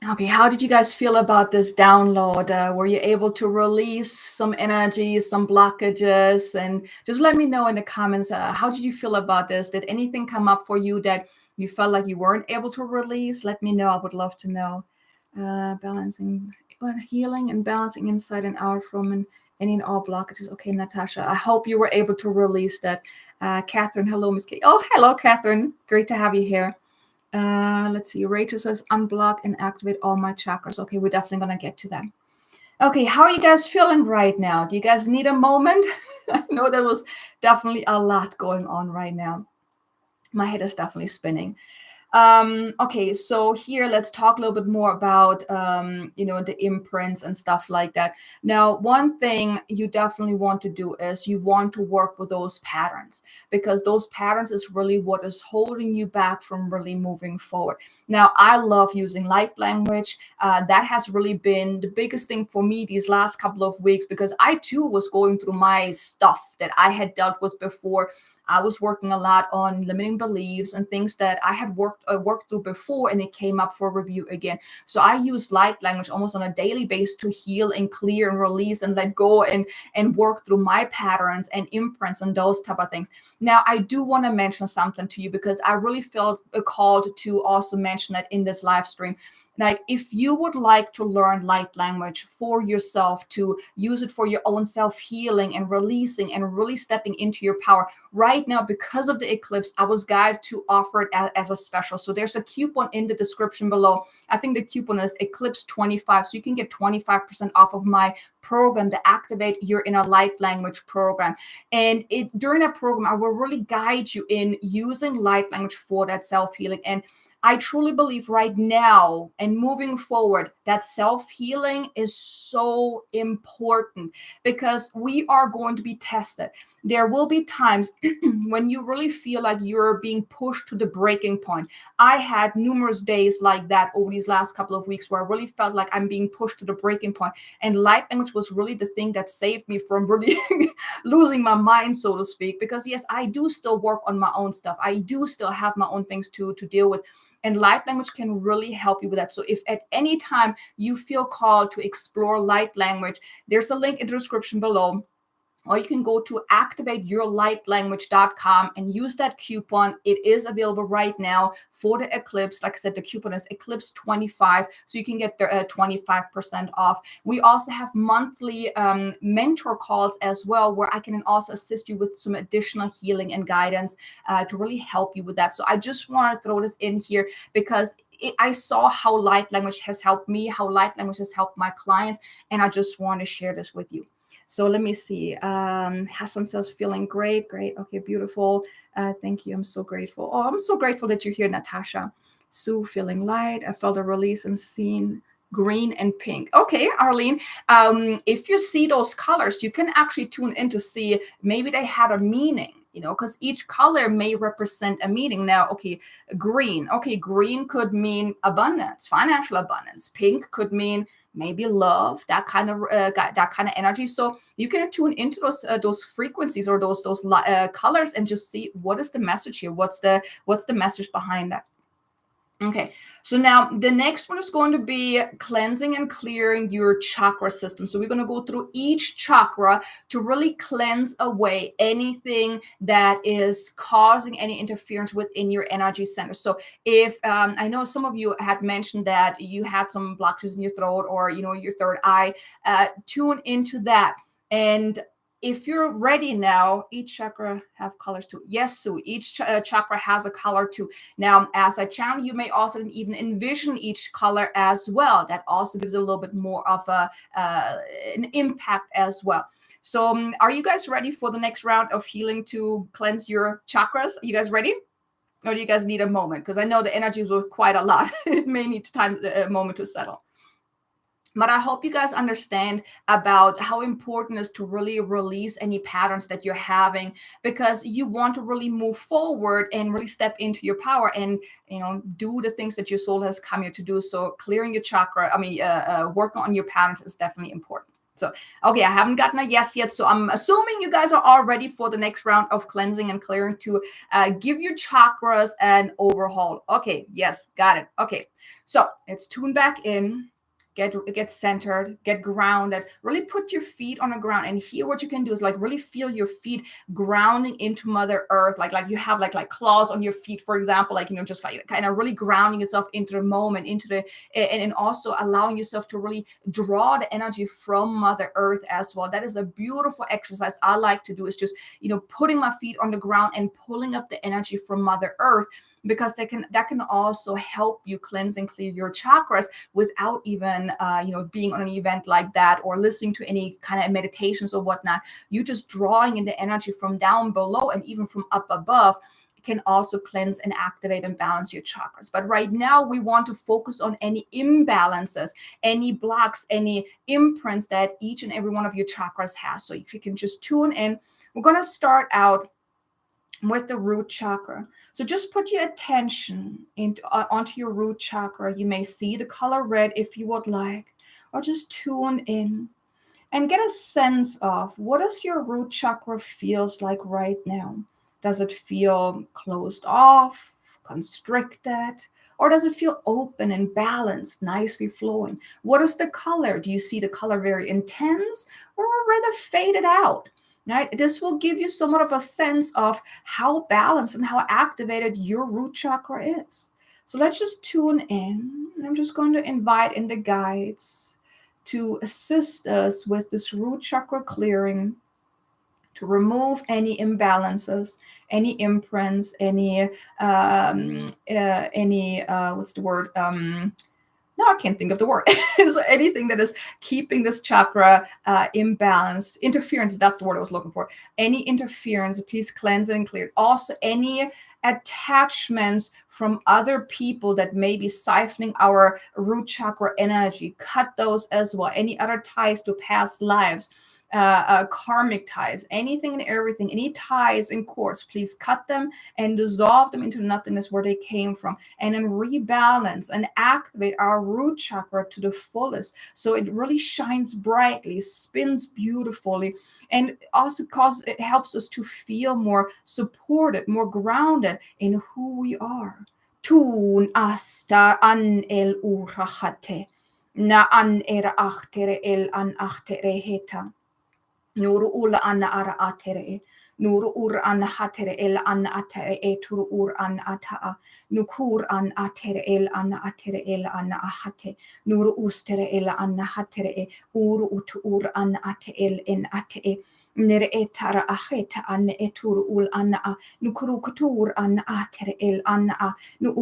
Okay, how did you guys feel about this download? Were you able to release some energy, some blockages? And just let me know in the comments, how did you feel about this? Did anything come up for you that you felt like you weren't able to release? Let me know. I would love to know. Balancing, healing and balancing inside and out from any and all blockages. Okay, Natasha, I hope you were able to release that. Catherine, hello, Miss Kate. Oh, hello, Catherine. Great to have you here. Let's see. Rachel says, unblock and activate all my chakras. Okay, we're definitely going to get to that. Okay, how are you guys feeling right now? Do you guys need a moment? I know there was definitely a lot going on right now. My head is definitely spinning. Okay, so here let's talk a little bit more about the imprints and stuff like that. Now, one thing you definitely want to do is you want to work with those patterns, because those patterns is really what is holding you back from really moving forward. Now, I love using light language. That has really been the biggest thing for me these last couple of weeks, because I too was going through my stuff that I had dealt with before. I was working a lot on limiting beliefs and things that I had worked through before, and it came up for review again. So I use light language almost on a daily basis to heal and clear and release and let go and work through my patterns and imprints and those type of things. Now, I do want to mention something to you, because I really felt called to also mention that in this live stream. Like, if you would like to learn light language for yourself, to use it for your own self-healing and releasing and really stepping into your power, right now, because of the eclipse, I was guided to offer it as a special. So there's a coupon in the description below. I think the coupon is Eclipse 25. So you can get 25% off of my program to activate your inner light language program. And during that program, I will really guide you in using light language for that self-healing. And I truly believe right now and moving forward that self-healing is so important because we are going to be tested. There will be times when you really feel like you're being pushed to the breaking point. I had numerous days like that over these last couple of weeks where I really felt like I'm being pushed to the breaking point. And light language was really the thing that saved me from really losing my mind, so to speak. Because yes, I do still work on my own stuff. I do still have my own things to deal with. And light language can really help you with that. So if at any time you feel called to explore light language, there's a link in the description below. Or you can go to activateyourlightlanguage.com and use that coupon. It is available right now for the Eclipse. Like I said, the coupon is Eclipse 25, so you can get the 25% off. We also have monthly mentor calls as well, where I can also assist you with some additional healing and guidance to really help you with that. So I just want to throw this in here because I saw how light language has helped me, how light language has helped my clients, and I just want to share this with you. So let me see. Hassan says, feeling great. Great. Okay, beautiful. Thank you. I'm so grateful. Oh, I'm so grateful that you're here, Natasha. Sue, feeling light. I felt a release and seen green and pink. Okay, Arlene. If you see those colors, you can actually tune in to see maybe they had a meaning, because each color may represent a meaning. Now, okay, green. Okay, green could mean abundance, financial abundance. Pink could mean maybe love, that kind of energy. So you can tune into those frequencies or those colors and just see what is the message here. What's the message behind that? Okay, so now the next one is going to be cleansing and clearing your chakra system. So we're going to go through each chakra to really cleanse away anything that is causing any interference within your energy center. So if I know some of you had mentioned that you had some blockages in your throat or your third eye, tune into that. And if you're ready now, each chakra have colors too. Yes, Sue, each chakra has a color too. Now, as I channel, you may also even envision each color as well. That also gives a little bit more of an impact as well. So are you guys ready for the next round of healing to cleanse your chakras? Are you guys ready? Or do you guys need a moment? Because I know the energies were quite a lot. It may need a moment to settle. But I hope you guys understand about how important it is to really release any patterns that you're having, because you want to really move forward and really step into your power and, do the things that your soul has come here to do. So clearing your chakra, working on your patterns is definitely important. So, okay, I haven't gotten a yes yet. So I'm assuming you guys are all ready for the next round of cleansing and clearing to give your chakras an overhaul. Okay, yes, got it. Okay, so let's tune back in. Get centered, get grounded, really put your feet on the ground. And here what you can do is like really feel your feet grounding into Mother Earth, like you have like claws on your feet, for example, like just like kind of really grounding yourself into the moment, into the and also allowing yourself to really draw the energy from Mother Earth as well. That is a beautiful exercise I like to do, is just putting my feet on the ground and pulling up the energy from Mother Earth, because that can also help you cleanse and clear your chakras without even being on an event like that or listening to any kind of meditations or whatnot. You just drawing in the energy from down below and even from up above can also cleanse and activate and balance your chakras. But right now we want to focus on any imbalances, any blocks, any imprints that each and every one of your chakras has. So if you can just tune in, we're going to start out with the root chakra. So just put your attention onto your root chakra. You may see the color red if you would like, or just tune in and get a sense of what does your root chakra feels like right now. Does it feel closed off, constricted, or does it feel open and balanced, nicely flowing? What is the color? Do you see the color very intense or rather faded out? Right? This will give you somewhat of a sense of how balanced and how activated your root chakra is. So let's just tune in. I'm just going to invite in the guides to assist us with this root chakra clearing, to remove any imbalances, any imprints, any what's the word? Now I can't think of the word. So anything that is keeping this chakra imbalanced, interference, that's the word I was looking for. Any interference, please cleanse and clear. Also, any attachments from other people that may be siphoning our root chakra energy. Cut those as well. Any other ties to past lives, karmic ties, anything and everything, any ties and cords, please cut them and dissolve them into nothingness where they came from, and then rebalance and activate our root chakra to the fullest so it really shines brightly, spins beautifully, and also it helps us to feel more supported, more grounded in who we are. Tun asta an el urahate na an era achtere el an achtere heta. Nuru ula anna ara atere. Nuru ur anna hatere el anna atere e turu ur anna ataa. Nukur an atere el anna atere el anna ahate. Nuru ustere el anna hatere e ur ut ur anna ate el en ate e. Nere etara aheta anne eturu ul anna a. Nukuru kutur anna atere el anna a. Nu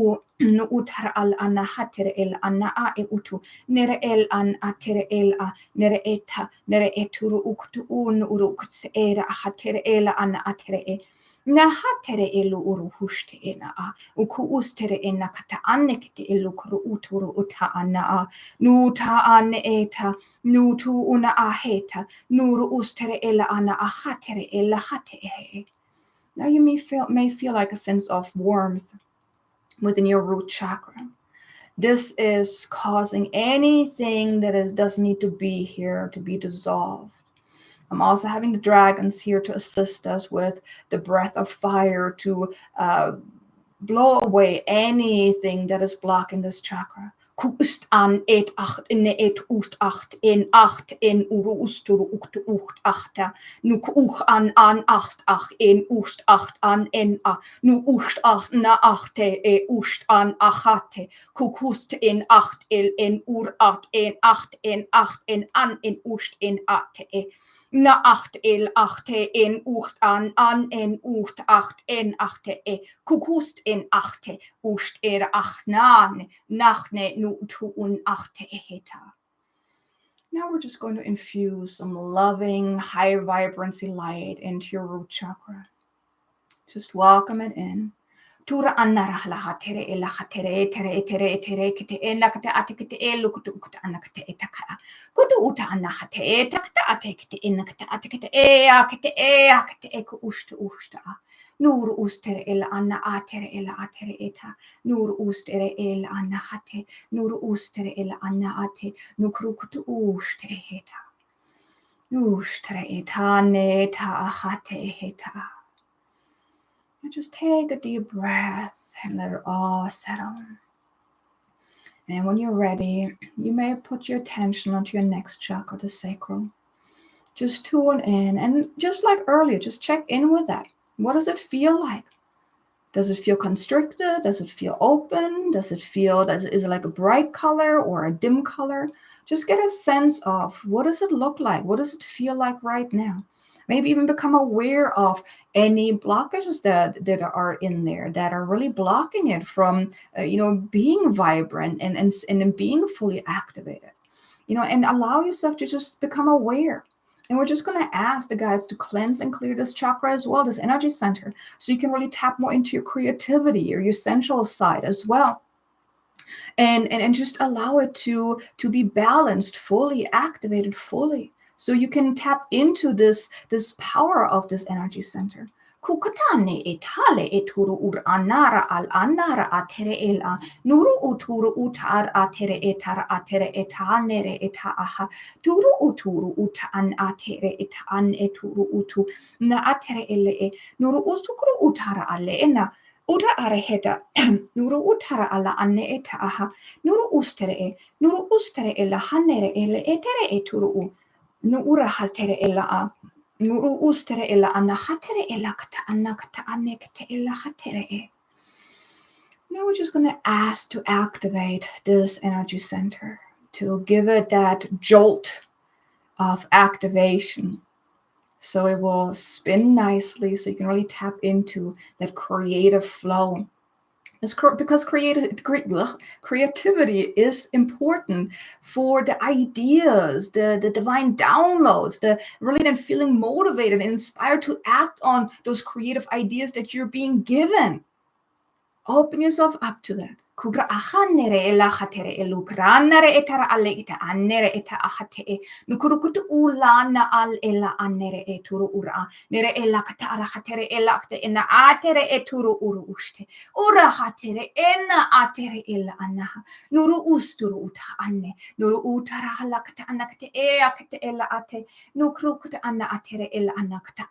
utara al anna hatere el anna a e utu. Nere el an atere el a. Nere eta. Nere eturu uktu un urukts era ahatere el anna atere e. Na hatere elu uru hushte ena a. Uku ustere ena kata annekete elu kuru uturu uta anna a. Nuta anne eta. Nutu una aheta. Nuru ustere ela anna ahatere ela hate e. Now you may feel like a sense of warmth within your root chakra. This is causing anything that doesn't need to be here to be dissolved. I'm also having the dragons here to assist us with the breath of fire to blow away anything that is blocking this chakra. Kust an et acht in et ust acht in uru usturu ukt ucht achta. Nu uch an acht ach in ust acht an en a. Nu ust acht na achte e ust an achate. Kukust in acht el en ur acht en acht en an en ust en ate e. Na acht el achte en ucht an en ucht acht en achte e. Kukust en achte ust er acht nane nachne nu tu un achte e heta. Now we're just going to infuse some loving, high vibrancy light into your root chakra. Just welcome it in. Tura annara la tere ela tere tere tere tere kete ela kete ate kete elu kutu kuta anna kete etaka kutu uta anna kete etakta ate kete inna kete ate kete kete eko usta nur ustere ela anna atere ela atere eta nur ustere ela anna hate nur ustere ela anna ate nukru kutu uste heta ustere eta neta ahate heta. Just take a deep breath and let it all settle. And when you're ready, you may put your attention onto your next chakra, the sacral. Just tune in, and just like earlier, just check in with that. What does it feel like? Does it feel constricted? Does it feel open? Is it like a bright color or a dim color? Just get a sense of what does it look like? What does it feel like right now? Maybe even become aware of any blockages that are in there that are really blocking it from, being vibrant and being fully activated, and allow yourself to just become aware. And we're just going to ask the guides to cleanse and clear this chakra as well, this energy center, so you can really tap more into your creativity or your sensual side as well. And just allow it to be balanced, fully activated, fully. So you can tap into this power of this energy center. Kukatane etale eturu ur anara al anara atere ela nuru uturu utar atere etar atere etanere eta aha turu uturu uta an atere eta an eturu utu na atere ele e nuru usukuru utara alle ena uta areheta nuru utara alla anne eta aha nuru ustere ela hanere ele etere eturu u no ura hatere ella a nuru ustere ella anna hatere ella kata anna kata anne kata ella hatere e. Now we're just going to ask to activate this energy center, to give it that jolt of activation so it will spin nicely, so you can really tap into that creative flow. Because creativity is important for the ideas, the divine downloads, the really then feeling motivated and inspired to act on those creative ideas that you're being given. Open yourself up to that. Kugra ahanere ela hatere elukranare etara alegita anere eta ahate nukurukutu ulana al ela anere eturu ura nere ela katara hatere ela akte ena atere eturu uru uste ura hatere ena atere ela anaha nuru usturu uta anne nuru utara halakata anakte e akte ela ate nukrukuta anna atere ela anakta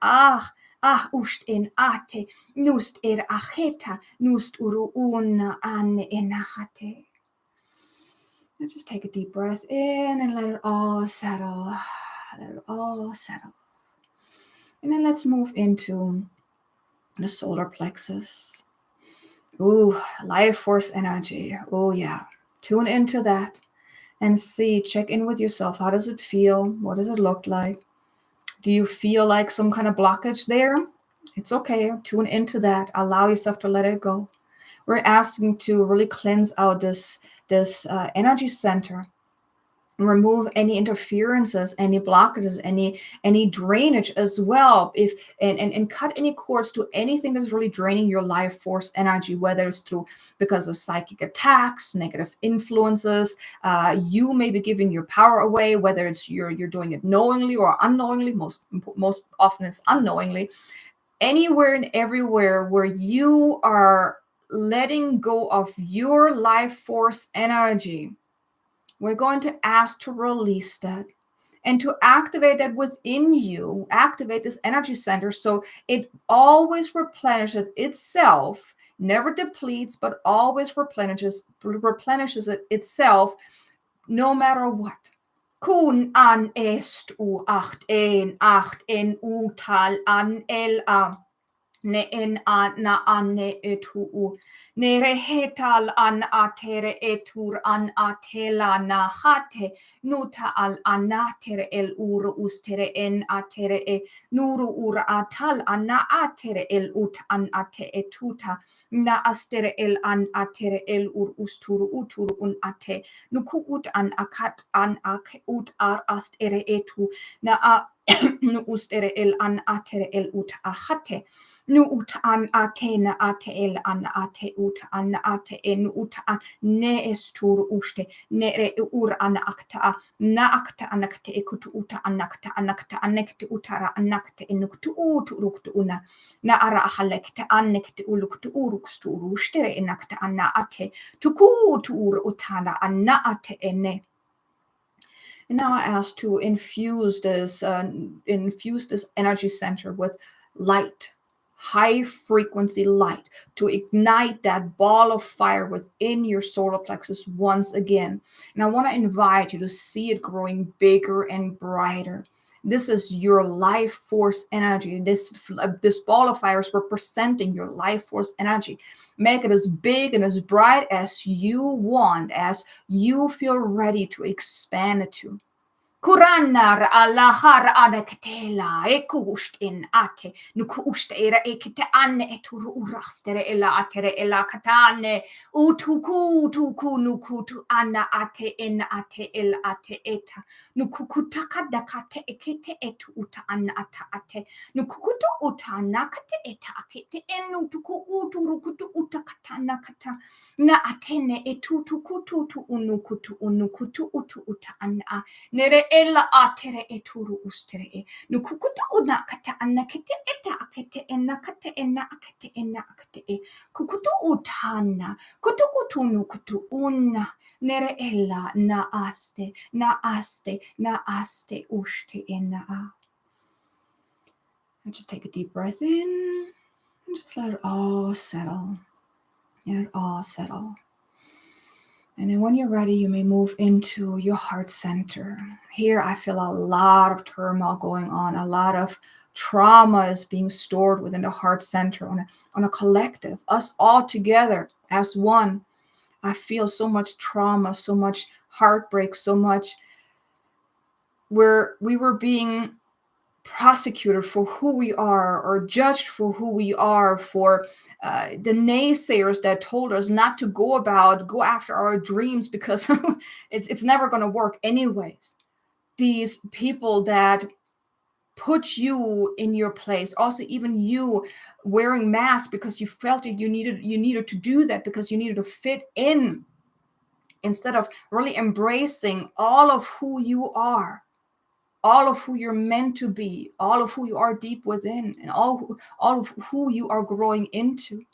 ust en ate nust acheta nust uru una an enahate. Now just take a deep breath in and let it all settle. Let it all settle. And then let's move into the solar plexus. Ooh, life force energy. Oh yeah. Tune into that and check in with yourself. How does it feel? What does it look like? Do you feel like some kind of blockage there? It's okay. Tune into that. Allow yourself to let it go. We're asking to really cleanse out this energy center, remove any interferences, any blockages, any drainage as well. If and cut any cords to anything that's really draining your life force energy, whether it's because of psychic attacks, negative influences. You may be giving your power away, whether it's you're doing it knowingly or unknowingly. Most often it's unknowingly. Anywhere and everywhere where you are letting go of your life force energy, we're going to ask to release that and to activate that within you, activate this energy center so it always replenishes itself, never depletes, but always replenishes it itself no matter what. Kun an est u acht en u tal an el ne en na anne etu ne rehetal an atere etur an atela na hate nuta al anatere el ur ustere en atere e nuru ur atal anna atere el ut an ate etuta na astere el an atere el ur usturu utur un ate nuku ut an akat an ak ut ar astere etu na a nu ustere el an atere el ut ahate nu ut an ate na ate el an ate ut an ate en ut an ne estur uste ne re ur an akta na akta anakte ekut ut anakta anakte utara anakte enuktu ut ruktu una na ara halekte anekte uluktu urukstu ustere enakta anna ate tuku tur utana anna ate ene. And now I ask to infuse this energy center with light, high frequency light, to ignite that ball of fire within your solar plexus once again. And I want to invite you to see it growing bigger and brighter. This is your life force energy. This ball of fire is representing your life force energy. Make it as big and as bright as you want, as you feel ready to expand it to. Kuranar alahar adakatela ekust in ate nukust era ekite anne eturu urastere ela atere ela katane utuku tuku nukutu anna ate en ate el ate eta nukukutaka dakate ekete etu uta anna ata ate nukukutu uta nakate eta akete enu tuku uturukutu uta katana kata na atene etu tukutu tu unukutu utu uta anna nere ella atere eturu ustere e nukukuta una kata anakete eta akete enna akete e kukutu utana kutu utunu kutu una nere ella na aste uste enna a. And just take a deep breath in and just let it all settle. Let it all settle. And then when you're ready, you may move into your heart center. Here, I feel a lot of turmoil going on. A lot of trauma is being stored within the heart center on a collective, us all together as one. I feel so much trauma, so much heartbreak, so much where we were being prosecuted for who we are or judged for who we are, for the naysayers that told us not to go after our dreams because it's never going to work anyways. These people that put you in your place. Also, even you wearing masks because you felt it, you needed to do that because you needed to fit in, instead of really embracing all of who you are, all of who you're meant to be, all of who you are deep within, and all of who you are growing into.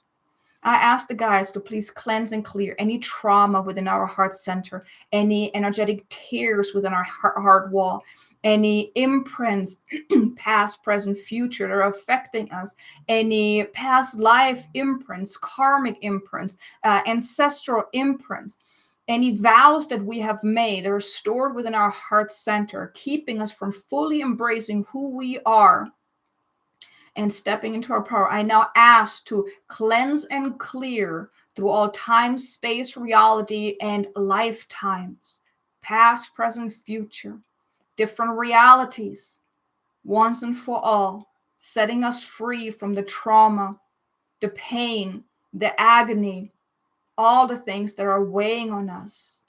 I asked the guys to please cleanse and clear any trauma within our heart center, any energetic tears within our heart wall, any imprints, past, present, future, that are affecting us, any past life imprints, karmic imprints, ancestral imprints, any vows that we have made that are stored within our heart center, keeping us from fully embracing who we are and stepping into our power. I now ask to cleanse and clear through all time, space, reality, and lifetimes, past, present, future, different realities, once and for all, setting us free from the trauma, the pain, the agony, all the things that are weighing on us.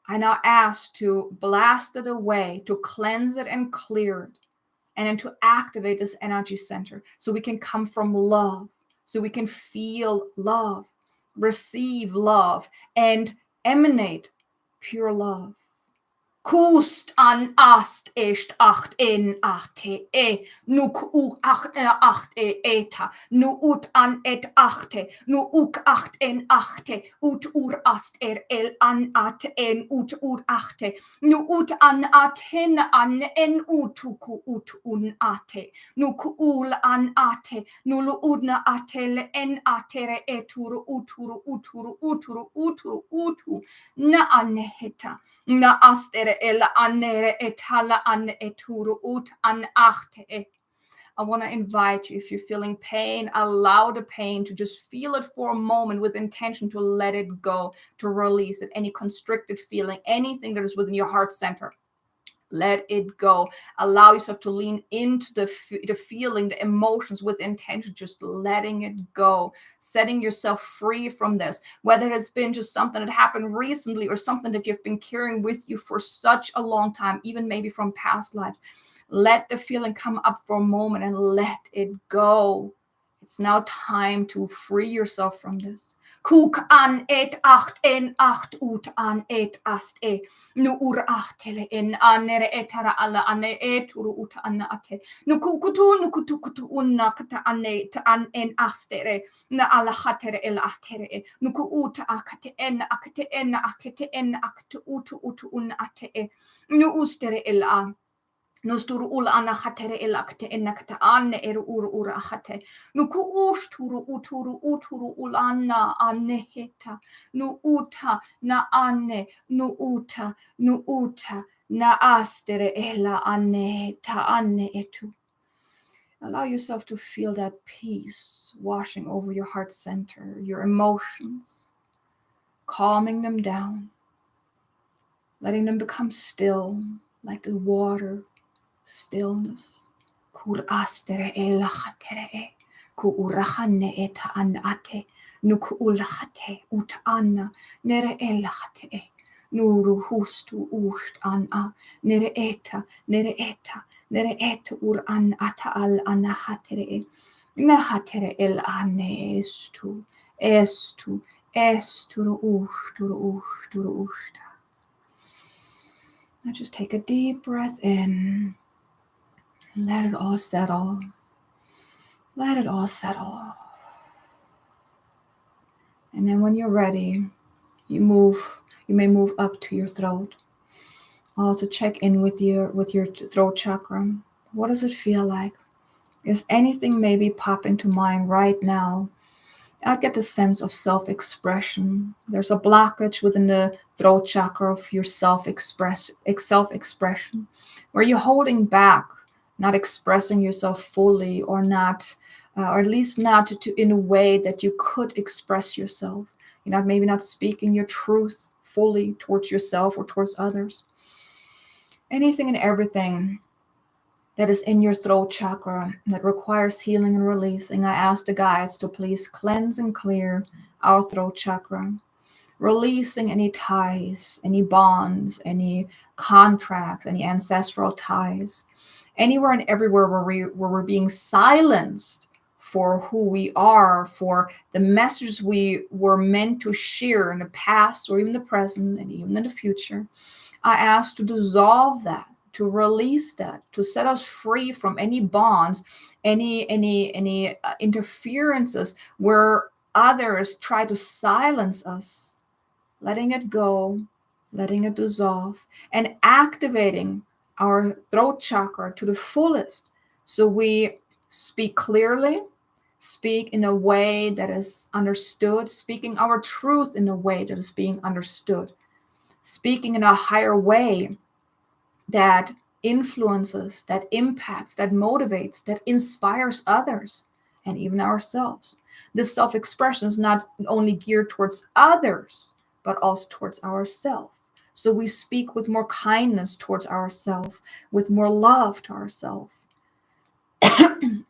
I now ask to blast it away, to cleanse it and clear it, and then to activate this energy center so we can come from love, so we can feel love, receive love, and emanate pure love. Kust an ast est acht in achte e nuk u ach acht e eta nu ut an et achte nu uk acht en achte ut ur ast el an at en ut ur achte nu ut an aten an en utuku ut un ate nu ul an ate nu udna atel en atere eturu uturu uturu uturu uturu utu na anheta na astere el anere etala an eturu ut an achte. I want to invite you, if you're feeling pain, allow the pain to just feel it for a moment with intention to let it go, to release it. Any constricted feeling, anything that is within your heart center, let it go. Allow yourself to lean into the feeling, the emotions with intention, just letting it go, setting yourself free from this, whether it's been just something that happened recently or something that you've been carrying with you for such a long time, even maybe from past lives. Let the feeling come up for a moment and let it go. It's now time to free yourself from this. Kuk an et acht en acht ut an et ast e nu ur achtele en anere etara alla ane eturu ut an ate nu kutu unna kata ane ta an en astere na alla hatere el atere nu ku ut akate en akate utu un ate nu ustere el a Nosturu ula ana hatere elakte enakta anne eru ura hate. Nuku usturu uturu ulana anne heta. Nu uta na anne nu uta na astere ela anne ta anne etu. Allow yourself to feel that peace washing over your heart center, your emotions, calming them down, letting them become still like the water. Stillness. Kur astere elachatere ku urachane eta an ate nuk ulachate ut anna nere elachate nuru hustu ust an a nere eta ur an ata al anahatere nahatere el ane estu usta. Now just take a deep breath in. Let it all settle. Let it all settle. And then when you're ready, you may move up to your throat. Also check in with your throat chakra. What does it feel like? Is anything maybe pop into mind right now? I get the sense of self-expression. There's a blockage within the throat chakra of your self-expression, where you're holding back, not expressing yourself fully, or not, or at least not in a way that you could express yourself. You're not maybe not speaking your truth fully towards yourself or towards others. Anything and everything that is in your throat chakra that requires healing and releasing, I ask the guides to please cleanse and clear our throat chakra, releasing any ties, any bonds, any contracts, any ancestral ties, anywhere and everywhere where we're being silenced for who we are, for the messages we were meant to share in the past or even the present and even in the future. I ask to dissolve that, to release that, to set us free from any bonds, any interferences where others try to silence us, letting it go, letting it dissolve, and activating our throat chakra to the fullest. So we speak clearly, speak in a way that is understood, speaking our truth in a way that is being understood, speaking in a higher way that influences, that impacts, that motivates, that inspires others and even ourselves. This self-expression is not only geared towards others, but also towards ourselves. So we speak with more kindness towards ourselves, with more love to ourselves.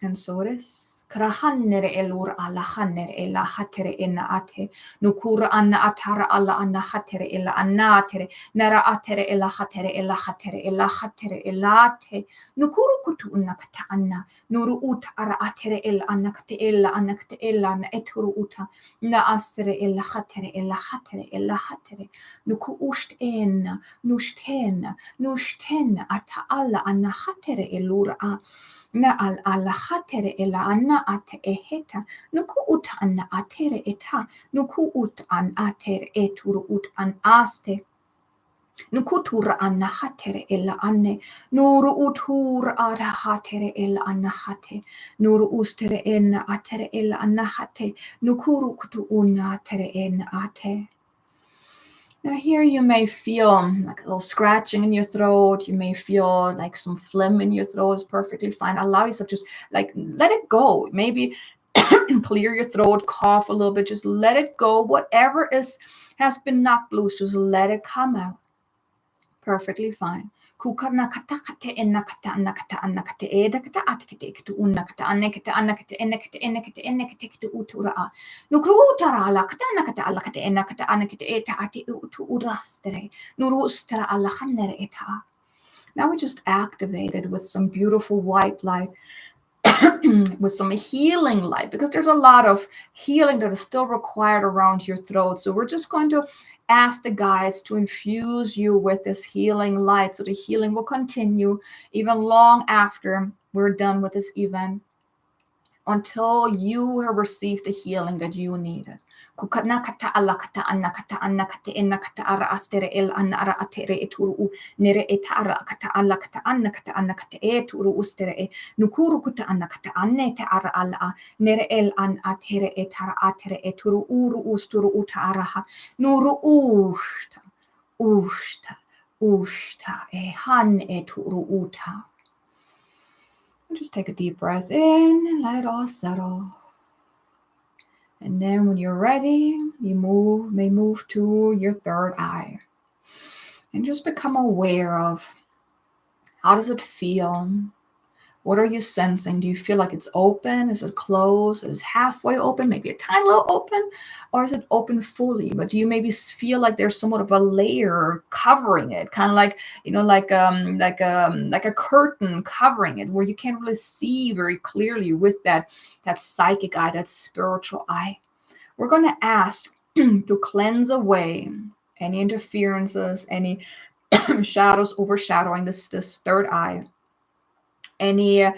And so it is. Krahannere elur ala hannere ela hatere ena ate. Nukura anna atara alla anna hatere ela annatere. Nara atere ela hatere ela hatere ela hatere elate. Nukuru kutu unna kata anna. Nuru uta ara atere ela anna kate ela anna kate ela na eturu uta. Na asere ela hatere ela hatere ela hatere. Nuku ust enna, nushtenna, nushtenna ata alla anna hatere elura a. Na ala hatere ela anna ate eheta nuku ut anna atere eta nuku ut an atere eturu ut an aste nuku tura anna hatere ela anne nuru utur ara hatere ela anna hate nuru ustere enna atere ela anna hate nukuru kutu unna atere enna ate. Now here you may feel like a little scratching in your throat. You may feel like some phlegm in your throat. Is perfectly fine. Allow yourself just like let it go. Maybe clear your throat, cough a little bit. Just let it go. Whatever has been knocked loose, just let it come out. Perfectly fine. Kukarna kata kata enna kata anna kata anna kata eda kata atkete kata unna kata anna kata anna kata enna kata enna kata enna kata kata utura a nukru utara ala kata anna kata alla kata enna kata anna kata eta ati utu urastere nuru ustra alla khanere eta. Now we just activated with some beautiful white light. With some healing light, because there's a lot of healing that is still required around your throat. So we're just going to ask the guides to infuse you with this healing light, so the healing will continue even long after we're done with this event, until you have received the healing that you needed. Kukana kata alla kata anna kata anna kata enna kata ara astere el anna ara atere eturu nere etara kata alla kata anna kata eturu ustere e nukuru kuta anna kata anne te ara alla nere el an atere etara atere eturu uru usturu uta araha nuru ushta e han eturu uta. And just take a deep breath in and let it all settle. And then when you're ready, you may move to your third eye. And just become aware of, how does it feel? What are you sensing? Do you feel like it's open? Is it closed? Is it halfway open? Maybe a tiny little open? Or is it open fully? But do you maybe feel like there's somewhat of a layer covering it? Kind of like, like a curtain covering it, where you can't really see very clearly with that psychic eye, that spiritual eye. We're going to ask to cleanse away any interferences, any shadows overshadowing this third eye, any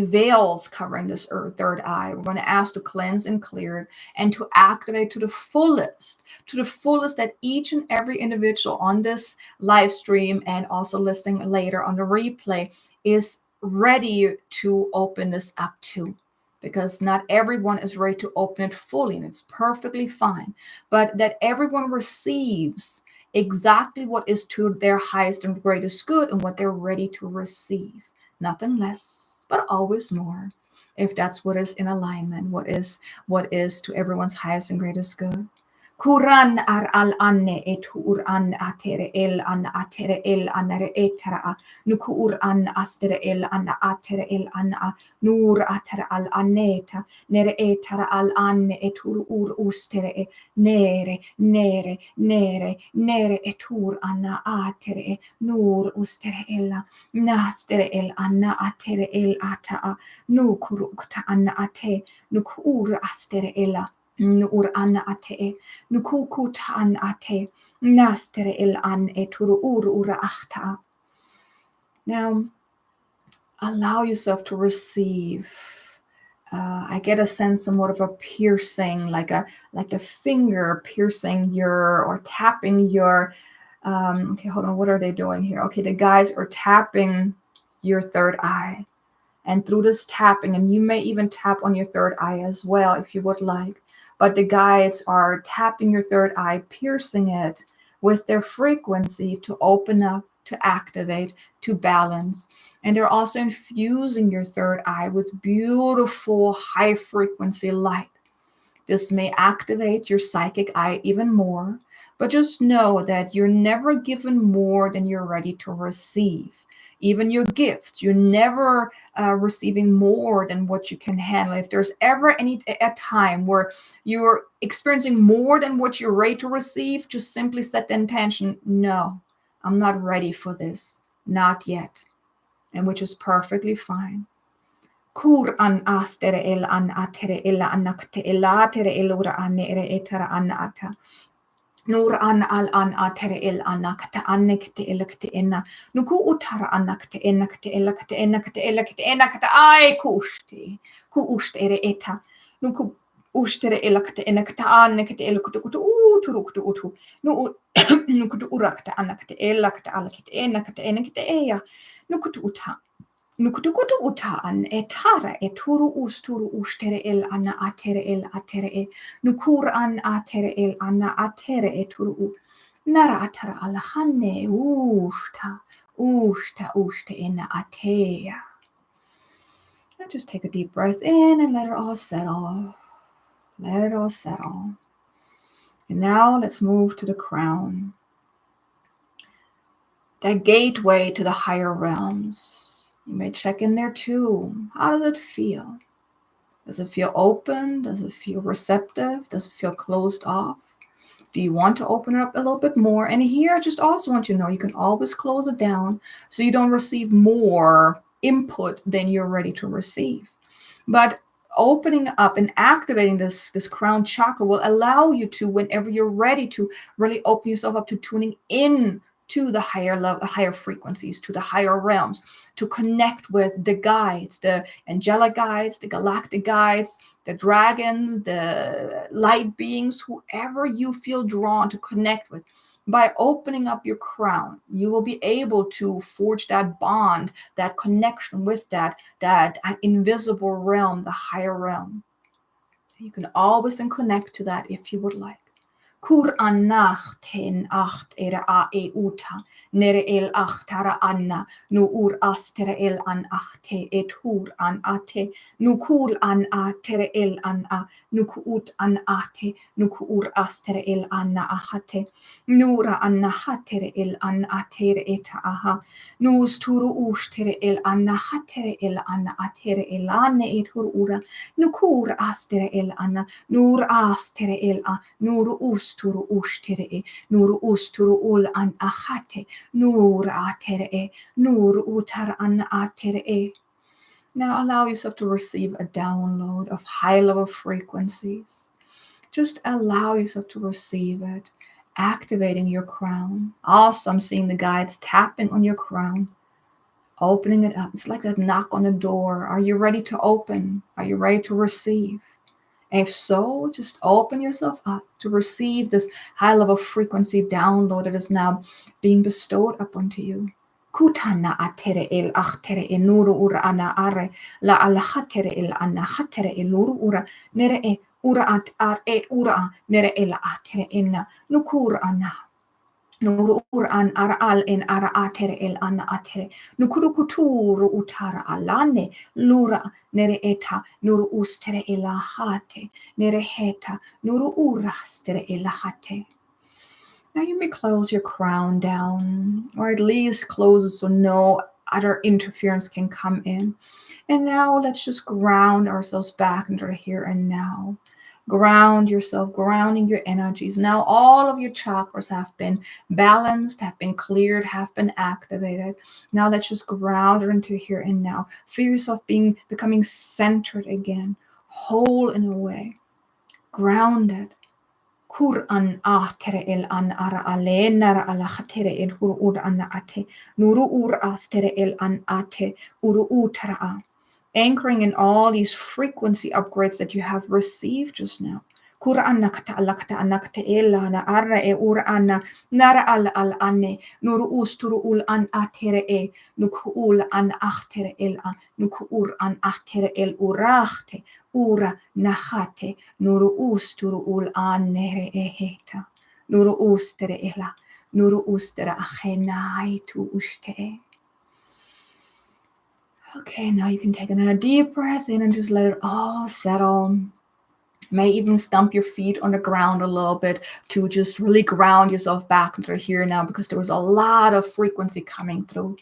veils covering this third eye. We're going to ask to cleanse and clear, and to activate to the fullest that each and every individual on this live stream, and also listening later on the replay, is ready to open this up to. Because not everyone is ready to open it fully, and it's perfectly fine. But that everyone receives exactly what is to their highest and greatest good, and what they're ready to receive. Nothing less, but always more, if that's what is in alignment, what is to everyone's highest and greatest good. Kuran ar al anne et ur an atere el an atere el anare etera nuku ur an astere el an atere el an nur atere al aneta nere etera al anne et ur ustere nere nere nere nere et ur anna atere nur ustere ella nastere el anna atere el ata nukurukta anna ate nukur astere ella nur an ate nukukuta an ate nastere el an eturu ura achta. Now allow yourself to receive. I get a sense somewhat of a piercing, like a finger piercing your or tapping your. Okay, hold on. What are they doing here? Okay, the guys are tapping your third eye. And through this tapping, and you may even tap on your third eye as well if you would like, but the guides are tapping your third eye, piercing it with their frequency to open up, to activate, to balance. And they're also infusing your third eye with beautiful high frequency light. This may activate your psychic eye even more, but just know that you're never given more than you're ready to receive. Even your gifts, you're never receiving more than what you can handle. If there's ever a time where you're experiencing more than what you're ready to receive, just simply set the intention, no, I'm not ready for this, not yet, and which is perfectly fine. Kur an astere el an atere ella anakte elatere elura anere etera an ata. Nur an al an atere el anakte anekte elakte enna. Nuku utara anakte enakte elakte enakte elakte enakte ai kushti. Ku ustere eta. Nuku ustere elakte enakte anekte elakte utu uturuktu utu. Nukutu urakte anakte elakte alakte enakte enakte eya. Nukutu uta. Nukutukutu utaan etara eturu usturu ustere el anna atere e nukur an atere el anna atere eturu u nara atara alahanne ushta enna atea. Now just take a deep breath in and let it all settle. Let it all settle. And now let's move to the crown. That gateway to the higher realms. You may check in there too. How does it feel? Does it feel open? Does it feel receptive? Does it feel closed off? Do you want to open it up a little bit more? And here, I just also want you to know you can always close it down so you don't receive more input than you're ready to receive. But opening up and activating this crown chakra will allow you to, whenever you're ready, to really open yourself up to tuning in to the higher level, higher frequencies, to the higher realms, to connect with the guides, the angelic guides, the galactic guides, the dragons, the light beings, whoever you feel drawn to connect with. By opening up your crown, you will be able to forge that bond, that connection with that invisible realm, the higher realm. You can always then connect to that if you would like. Kur an nachten acht era a e uta, nere el achtara anna, nu ur astere el an achte et hur an ate, nu kul an atere el an a, nu ut an ate, nu ur astere el anna ahate, nura anna hatere el an atere eta aha, nu sturu ustere el anna hatere el anna atere el anne et hur ura, nu kur astere el anna, nur astere el a, nur usturu ustere, nur usturu ul an ahate, nur atere, nur utar an atere. Now allow yourself to receive a download of high level frequencies. Just allow yourself to receive it, activating your crown. Also, I'm seeing the guides tapping on your crown, opening it up. It's like that knock on the door. Are you ready to open? Are you ready to receive? And if so, just open yourself up to receive this high level frequency download that is now being bestowed upon you. Kutana atere el achtere e nuru ura ana are la alahatere el ana hatere e nuru ura nere e ura at ar et ura nere el atere enna nukur ana Nuru ur an ara al en ara atere el ana atere. Nukuru kuturu utara alane. Lura nere eta. Nuru ustere elahate. Nere heta. Nuru urastere elahate. Now you may close your crown down, or at least close it so no other interference can come in. And now let's just ground ourselves back into the here and now. Ground yourself, grounding your energies. Now all of your chakras have been balanced, have been cleared, have been activated. Now let's just ground her into here and now. Feel yourself becoming centered again, whole in a way, grounded. Quran tere el an ara ale nara ala khatere el hur ur an ate nuru ur astere el an ate uru utara, anchoring in all these frequency upgrades that you have received just now. Quran nakata alakata anakata ela na ara e ur anna nara al ane nuru usturu ul an atere e nukul an achtere el a nukur an achtere el urachte ura nahate nuru usturu ul anere eheta nuru ustere ela nuru ustere achenai tu uste. Okay, now you can take another deep breath in and just let it all settle. May even stomp your feet on the ground a little bit to just really ground yourself back into here now, because there was a lot of frequency coming through.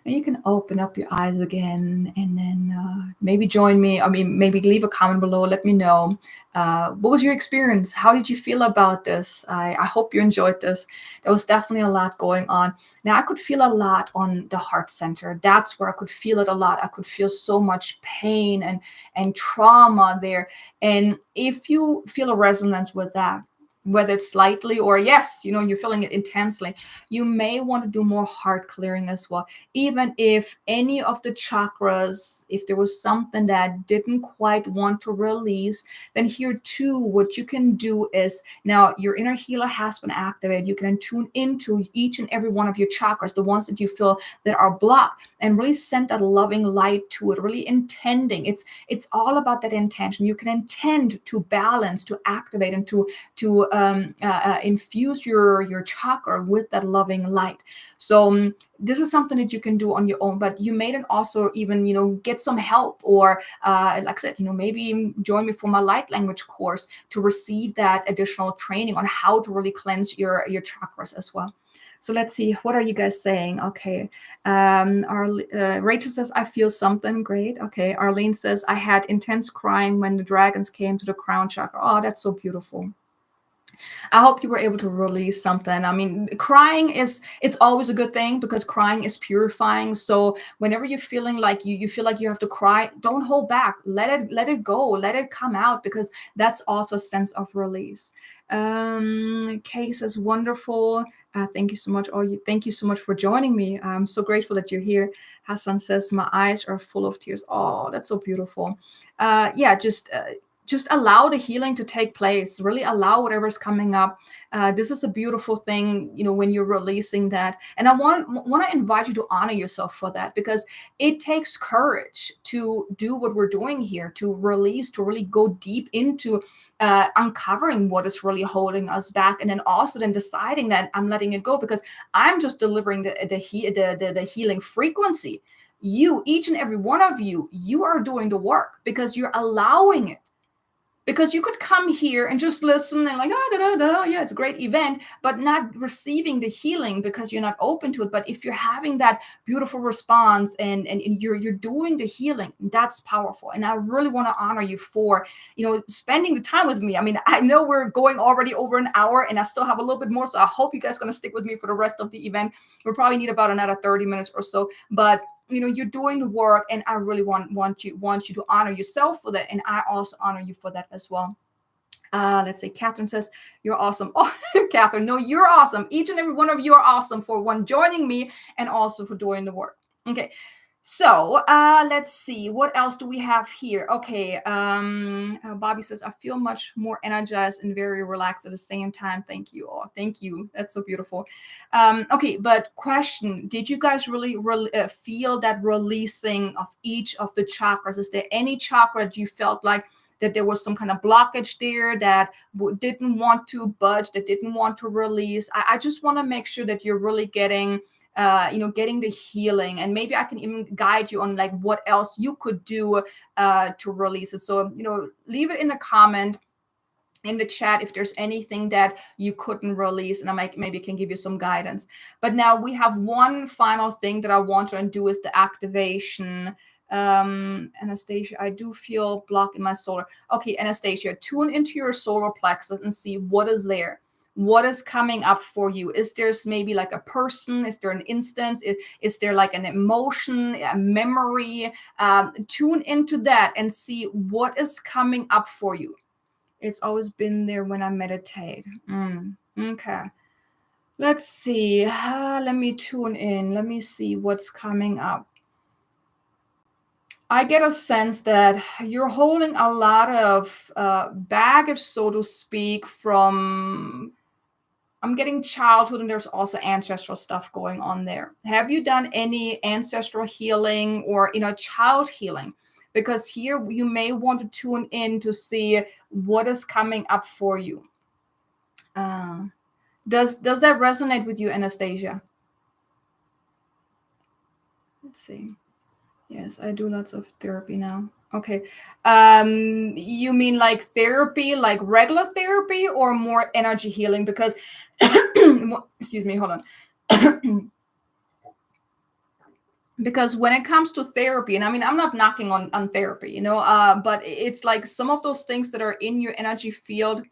And you can open up your eyes again and then maybe join me. I mean, maybe leave a comment below. Let me know. What was your experience? How did you feel about this? I hope you enjoyed this. There was definitely a lot going on. Now, I could feel a lot on the heart center. That's where I could feel it a lot. I could feel so much pain and trauma there. And if you feel a resonance with that, whether it's slightly or yes, you're feeling it intensely, you may want to do more heart clearing as well. Even if any of the chakras, if there was something that didn't quite want to release, then here too, what you can do is, now your inner healer has been activated. You can tune into each and every one of your chakras, the ones that you feel that are blocked, and really send that loving light to it, really intending. It's all about that intention. You can intend to balance, to activate, and to infuse your chakra with that loving light. So this is something that you can do on your own, but you may then also even get some help, or like I said, maybe join me for my light language course to receive that additional training on how to really cleanse your chakras as well. So let's see, what are you guys saying? Okay, Rachel says, I feel something. Great. Okay, Arlene says, I had intense crying when the dragons came to the crown chakra. Oh, that's so beautiful. I hope you were able to release something. I mean, crying it's always a good thing, because crying is purifying. So whenever you're feeling like you feel like you have to cry, don't hold back. Let it go. Let it come out, because that's also a sense of release. Kay says, wonderful. Thank you so much. Thank you so much for joining me. I'm so grateful that you're here. Hassan says, my eyes are full of tears. Oh, that's so beautiful. Yeah, just allow the healing to take place. Really allow whatever's coming up. This is a beautiful thing, when you're releasing that. And I want to invite you to honor yourself for that, because it takes courage to do what we're doing here, to release, to really go deep into uncovering what is really holding us back, and then also then deciding that I'm letting it go, because I'm just delivering the healing frequency. You, each and every one of you are doing the work, because you're allowing it. Because you could come here and just listen and yeah, it's a great event, but not receiving the healing because you're not open to it. But if you're having that beautiful response and you're doing the healing, that's powerful. And I really want to honor you for, spending the time with me. I mean, I know we're going already over an hour and I still have a little bit more. So I hope you guys are going to stick with me for the rest of the event. We'll probably need about another 30 minutes or so, but you're doing the work, and I really want you to honor yourself for that, and I also honor you for that as well. Let's see. Catherine says, you're awesome. Oh, Catherine, no, you're awesome. Each and every one of you are awesome for joining me and also for doing the work. Okay. So let's see, what else do we have here? Okay, Bobby says, I feel much more energized and very relaxed at the same time. Thank you. Oh, thank you. That's so beautiful. Okay, but question, did you guys really feel that releasing of each of the chakras? Is there any chakra that you felt like that there was some kind of blockage there that didn't want to budge, that didn't want to release. I just want to make sure that you're really getting getting the healing, and maybe I can even guide you on like what else you could do to release it. So, leave it in a comment in the chat if there's anything that you couldn't release, and I might maybe can give you some guidance. But now we have one final thing that I want to undo is the activation. Anastasia, I do feel block in my solar. Okay, Anastasia, tune into your solar plexus and see what is there. What is coming up for you? Is there's maybe like a person? Is there an instance? Is there like an emotion, a memory? Tune into that and see what is coming up for you. It's always been there when I meditate. Okay. Let's see. Let me tune in. Let me see what's coming up. I get a sense that you're holding a lot of baggage, so to speak, from, I'm getting childhood, and there's also ancestral stuff going on there. Have you done any ancestral healing or child healing? Because here you may want to tune in to see what is coming up for you. Does that resonate with you, Anastasia? Let's see. Yes, I do lots of therapy now. Okay. You mean like therapy, like regular therapy, or more energy healing? Because, excuse me, hold on. Because when it comes to therapy, and I mean, I'm not knocking on therapy, but it's like some of those things that are in your energy field.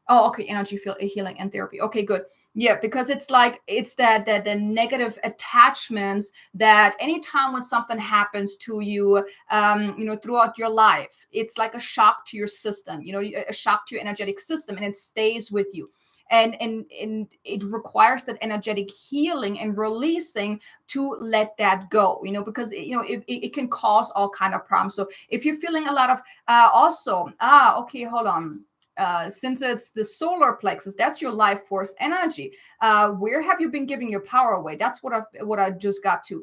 Oh, okay, energy field healing and therapy. Okay, good. Yeah, because it's like it's that the negative attachments that anytime when something happens to you, throughout your life, it's like a shock to your system, a shock to your energetic system, and it stays with you. And it requires that energetic healing and releasing to let that go, because it can cause all kind of problems. So if you're feeling a lot of okay, hold on. Since it's the solar plexus, that's your life force energy. Where have you been giving your power away? That's what I just got to.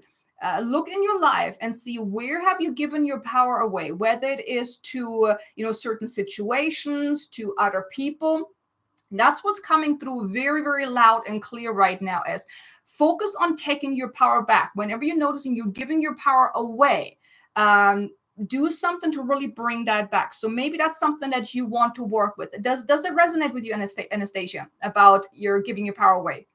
Look in your life and see where have you given your power away, whether it is to certain situations, to other people. That's what's coming through very, very loud and clear right now. Is focus on taking your power back. Whenever you're noticing you're giving your power away, do something to really bring that back. So maybe that's something that you want to work with. Does it resonate with you, Anastasia, about your giving your power away?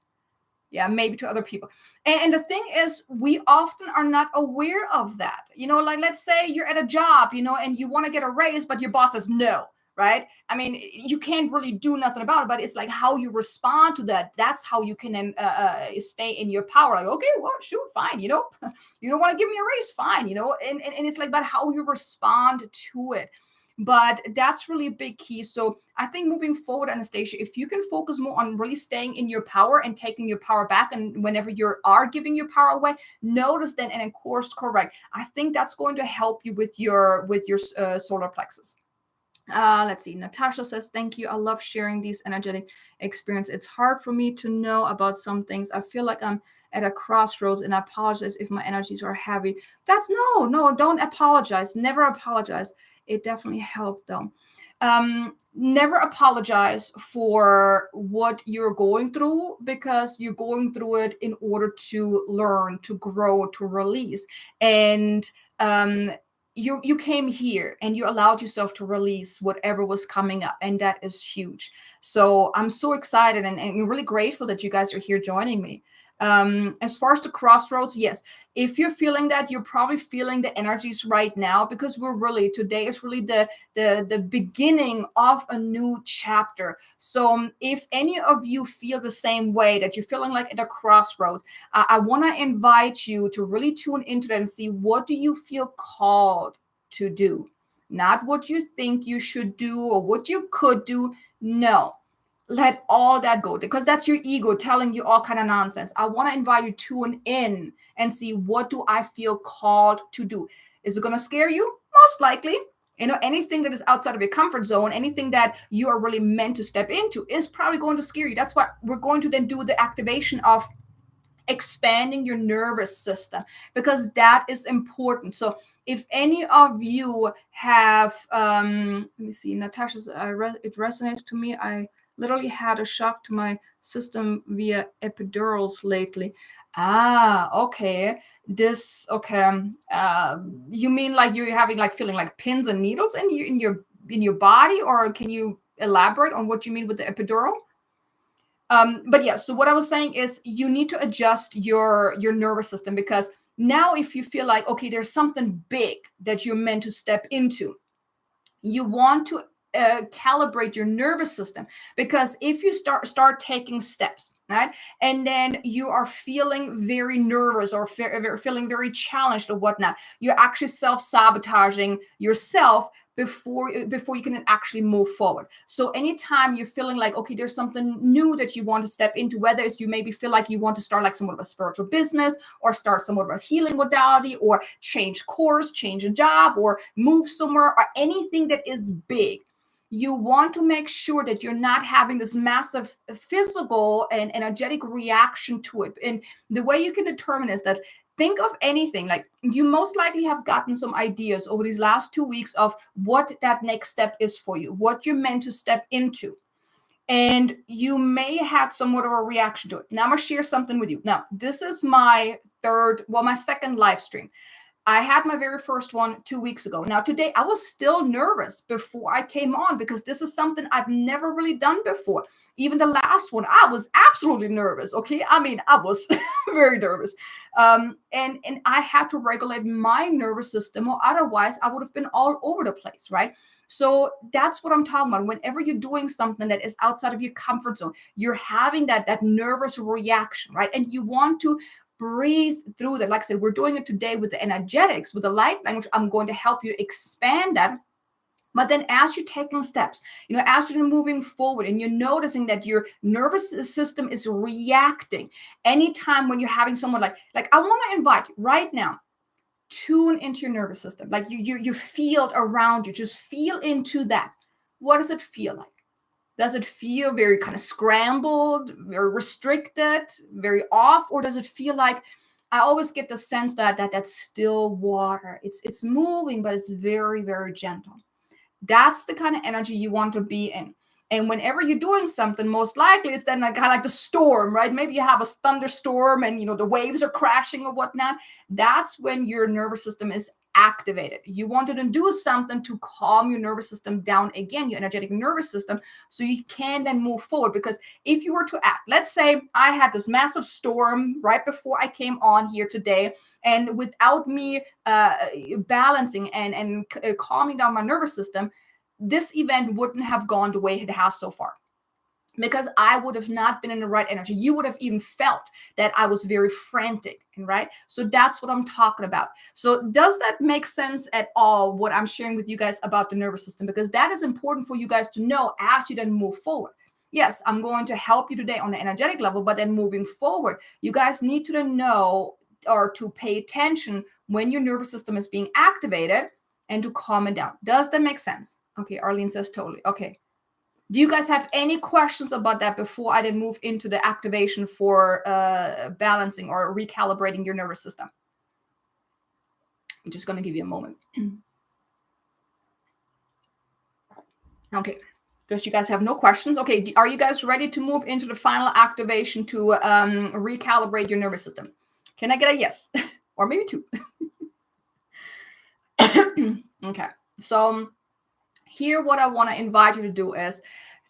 Yeah, maybe to other people. And the thing is, we often are not aware of that. Like let's say you're at a job, and you want to get a raise, but your boss says no. Right? I mean, you can't really do nothing about it, but it's like how you respond to that. That's how you can stay in your power. Like, okay, well, shoot, fine. You don't want to give me a raise, fine. And it's like about how you respond to it. But that's really a big key. So I think moving forward, Anastasia, if you can focus more on really staying in your power and taking your power back, and whenever you are giving your power away, notice then and course correct. I think that's going to help you with your solar plexus. Let's see. Natasha says, thank you. I love sharing these energetic experience. It's hard for me to know about some things. I feel like I'm at a crossroads, and I apologize if my energies are heavy. That's no, don't apologize. Never apologize. It definitely helped though. Never apologize for what you're going through, because you're going through it in order to learn, to grow, to release. And, you came here and you allowed yourself to release whatever was coming up, and that is huge. So I'm so excited and really grateful that you guys are here joining me. As far as the crossroads, yes, if you're feeling that, you're probably feeling the energies right now, because today is really the beginning of a new chapter. So if any of you feel the same way, that you're feeling like at a crossroads, I want to invite you to really tune into that and see, what do you feel called to do? Not what you think you should do or what you could do. No. Let all that go, because that's your ego telling you all kind of nonsense. I want to invite you to tune in and see, what do I feel called to do? Is it going to scare you? Most likely. Anything that is outside of your comfort zone, anything that you are really meant to step into, is probably going to scare you. That's why we're going to then do the activation of expanding your nervous system, because that is important. So if any of you have, let me see, Natasha's, it resonates to me. I literally had a shock to my system via epidurals lately. Okay. You mean like you're having like feeling like pins and needles in your body, or can you elaborate on what you mean with the epidural? But yeah, so what I was saying is you need to adjust your nervous system, because now if you feel like, okay, there's something big that you're meant to step into, you want to calibrate your nervous system, because if you start taking steps, right, and then you are feeling very nervous or feeling very challenged or whatnot, you're actually self-sabotaging yourself before you can actually move forward. So anytime you're feeling like, okay, there's something new that you want to step into, whether it's you maybe feel like you want to start like somewhat of a spiritual business, or start somewhat of a healing modality, or change course, change a job, or move somewhere, or anything that is big, you want to make sure that you're not having this massive physical and energetic reaction to it. And the way you can determine is that, think of anything, like you most likely have gotten some ideas over these last 2 weeks of what that next step is for you, what you're meant to step into. And you may have somewhat of a reaction to it. Now I'm going to share something with you. Now, this is my second live stream. I had my very first one 2 weeks ago. Now, today I was still nervous before I came on, because this is something I've never really done before. Even the last one, I was absolutely nervous. Okay. I mean, I was very nervous. And I had to regulate my nervous system, or otherwise I would have been all over the place. Right. So that's what I'm talking about. Whenever you're doing something that is outside of your comfort zone, you're having that nervous reaction, right? And you want to breathe through that. Like I said, we're doing it today with the energetics, with the light language. I'm going to help you expand that. But then as you're taking steps, as you're moving forward and you're noticing that your nervous system is reacting, anytime when you're having someone like I want to invite you right now, tune into your nervous system. Like you feel it around you. Just feel into that. What does it feel like? Does it feel very kind of scrambled, very restricted, very off? Or does it feel like, I always get the sense that that's still water. It's moving, but it's very, very gentle. That's the kind of energy you want to be in. And whenever you're doing something, most likely it's then kind of like the storm, right? Maybe you have a thunderstorm and, the waves are crashing or whatnot. That's when your nervous system is activated. You wanted to do something to calm your nervous system down again, your energetic nervous system, so you can then move forward. Because if you were to act, let's say I had this massive storm right before I came on here today, and without me balancing and calming down my nervous system, this event wouldn't have gone the way it has so far, because I would have not been in the right energy. You would have even felt that I was very frantic, right? So that's what I'm talking about. So does that make sense at all, what I'm sharing with you guys about the nervous system? Because that is important for you guys to know as you then move forward. Yes, I'm going to help you today on the energetic level, but then moving forward, you guys need to know, or to pay attention when your nervous system is being activated, and to calm it down. Does that make sense? Okay, Arlene says totally. Okay. Do you guys have any questions about that before I then move into the activation for balancing or recalibrating your nervous system? I'm just going to give you a moment. Okay. Because you guys have no questions. Okay. Are you guys ready to move into the final activation to recalibrate your nervous system? Can I get a yes? Or maybe two? Okay. So here, what I want to invite you to do is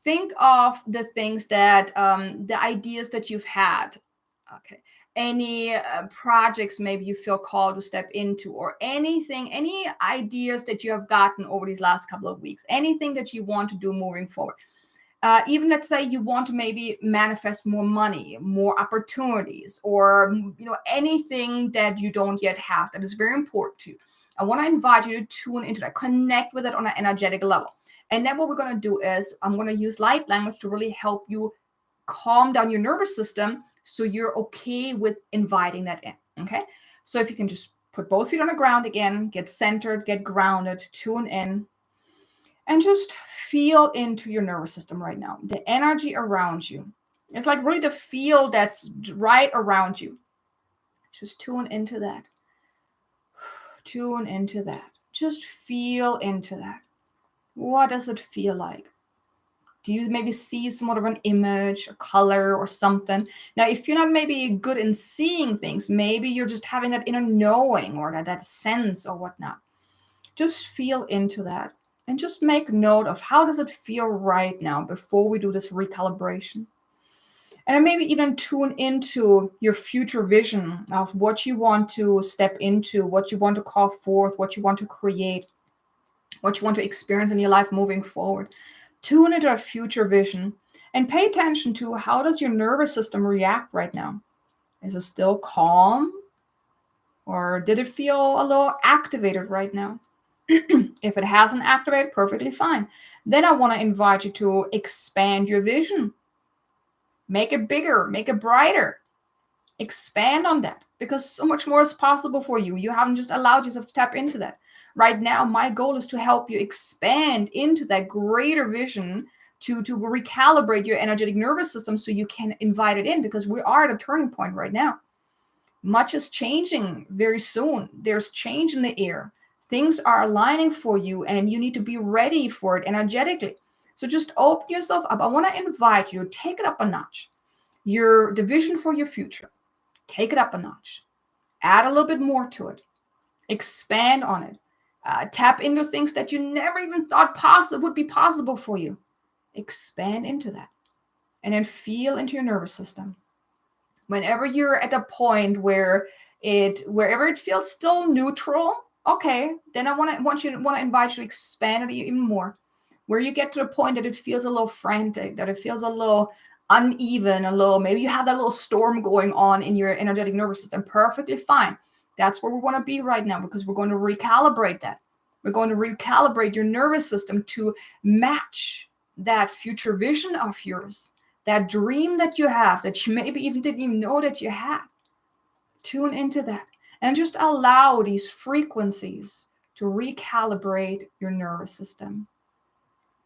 think of the things that, the ideas that you've had. Okay. Any projects maybe you feel called to step into, or anything, any ideas that you have gotten over these last couple of weeks, anything that you want to do moving forward. Even let's say you want to maybe manifest more money, more opportunities, or anything that you don't yet have that is very important to you. I want to invite you to tune into that, connect with it on an energetic level. And then what we're going to do is I'm going to use light language to really help you calm down your nervous system, so you're okay with inviting that in. Okay. So if you can just put both feet on the ground again, get centered, get grounded, tune in, and just feel into your nervous system right now, the energy around you. It's like really the field that's right around you. Just tune into that. Tune into that. Just feel into that. What does it feel like? Do you maybe see somewhat of an image, a color, or something? Now, if you're not maybe good in seeing things, maybe you're just having that inner knowing or that sense or whatnot. Just feel into that and just make note of how does it feel right now before we do this recalibration. And maybe even tune into your future vision of what you want to step into, what you want to call forth, what you want to create, what you want to experience in your life moving forward. Tune into a future vision and pay attention to how does your nervous system react right now? Is it still calm? Or did it feel a little activated right now? If it hasn't activated, perfectly fine. Then I want to invite you to expand your vision. Make it bigger, make it brighter. Expand on that because so much more is possible for you. You haven't just allowed yourself to tap into that. Right now, my goal is to help you expand into that greater vision to recalibrate your energetic nervous system so you can invite it in, because we are at a turning point right now. Much is changing very soon. There's change in the air. Things are aligning for you and you need to be ready for it energetically. So just open yourself up. I want to invite you to take it up a notch. The vision for your future. Take it up a notch. Add a little bit more to it. Expand on it. Tap into things that you never even thought would be possible for you. Expand into that. And then feel into your nervous system. Whenever you're at a point wherever it feels still neutral, okay, then I want to invite you to expand it even more. Where you get to the point that it feels a little frantic, that it feels a little uneven, maybe you have that little storm going on in your energetic nervous system. Perfectly fine. That's where we want to be right now, because we're going to recalibrate that. We're going to recalibrate your nervous system to match that future vision of yours, that dream that you have that you maybe even didn't even know that you had. Tune into that and just allow these frequencies to recalibrate your nervous system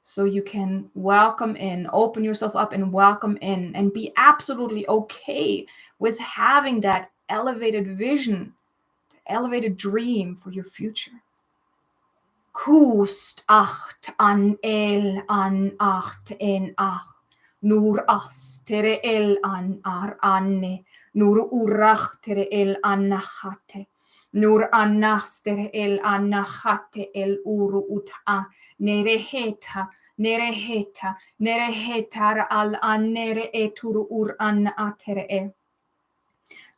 so you can welcome in, open yourself up and welcome in, and be absolutely okay with having that elevated vision, elevated dream for your future. Kust acht an el an acht en ach. Nur as tere el an ar anne. Nur urach tere el annachate. Nur annas tere el annachate el uru uta. Nereheta, nereheta, nerehetar al annere etur ur anna atere e.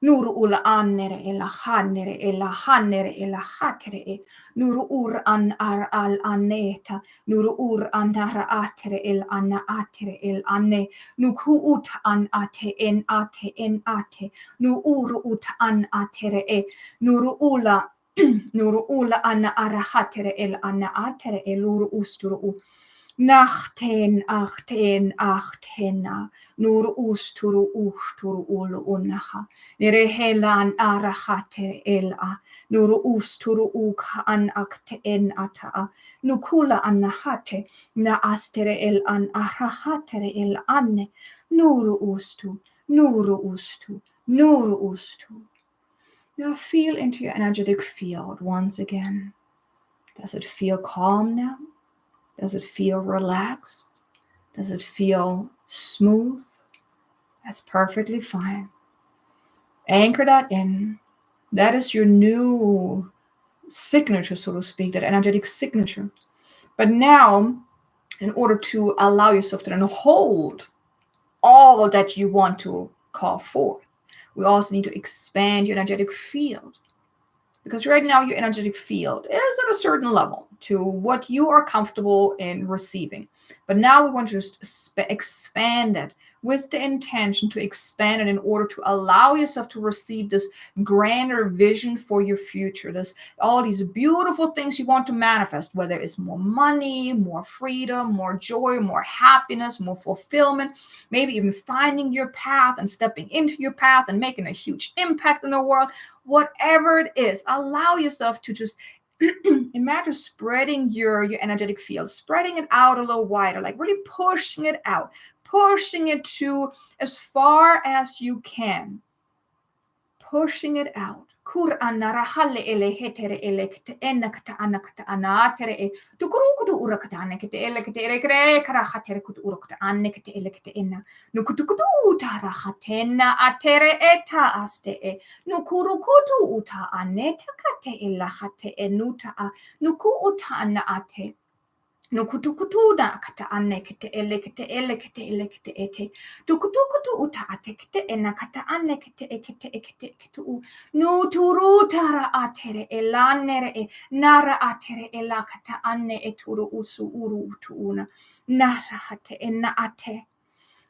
Nur ula annere ela hannere ela hatere e. Nur ur an ar al anneta. Nur ur andara atere el anna atere el anne. Nuku ut an ate en ate en ate. Nu ur ut an atere e. Nur ula nur ula anna arahatere el anna atere el ur usturu u. Nachten achten achtena. Nur usturu usturu ulu unaha. Nerehelan arahate ela. Nur usturu uk an akte en ata. Nukula anahate. Na astere el an arahatere el anne. Nuru ustu. Nuru ustu. Nuru ustu. Now feel into your energetic field once again. Does it feel calm now? Does it feel relaxed? Does it feel smooth? That's perfectly fine. Anchor that in. That is your new signature, so to speak, that energetic signature. But now, in order to allow yourself to then hold all that you want to call forth, we also need to expand your energetic field. Because right now your energetic field is at a certain level to what you are comfortable in receiving. But now we want to just expand it with the intention to expand it in order to allow yourself to receive this grander vision for your future. All these beautiful things you want to manifest, whether it's more money, more freedom, more joy, more happiness, more fulfillment, maybe even finding your path and stepping into your path and making a huge impact in the world. Whatever it is, allow yourself to just imagine spreading your energetic field, spreading it out a little wider, like really pushing it out, pushing it to as far as you can. pushing it out. Kur'ana rahale ele hetere ele kete enakata anakata anatere e tukurukutu urakata anekete ele kete ele kere karahatere kutu urakata anekete ele kete ena nukutukutu tarahatena atere eta aste e nukurukutu uta aneta kate ela hate enuta a nuku uta ana ate nukutukutu da kata anekete elekete elekete elekete ete tukutukutu uta atekete enakata anekete ekete ekete ekete u nuturu tara atere elanere e nara atere elakata anne eturu usu uru utuuna nara hate ena ate.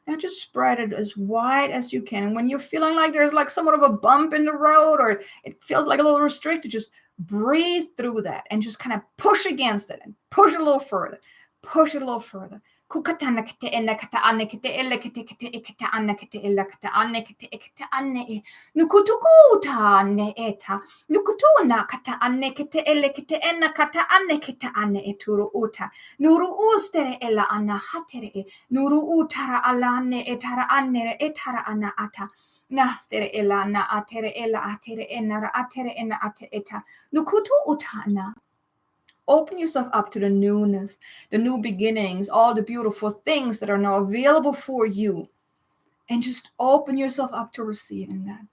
Now just spread it as wide as you can. And when you're feeling like there's like somewhat of a bump in the road or it feels like a little restricted, just breathe through that and just kind of push against it and push it a little further. Push it a little further. Kukatanakete enakata anekete elekete kete ekete anekete elekete anekete ekete ane nukutukuta ne eta nukutuna kata anekete elekete enakata anekete ane eturu uta nuru ustere ela ana hatere nuru utara alane etara anere etara ana ata nastere ela na atere ela atere enara atere ena ate eta nukutu utana. Open yourself up to the newness, the new beginnings, all the beautiful things that are now available for you. And just open yourself up to receiving that.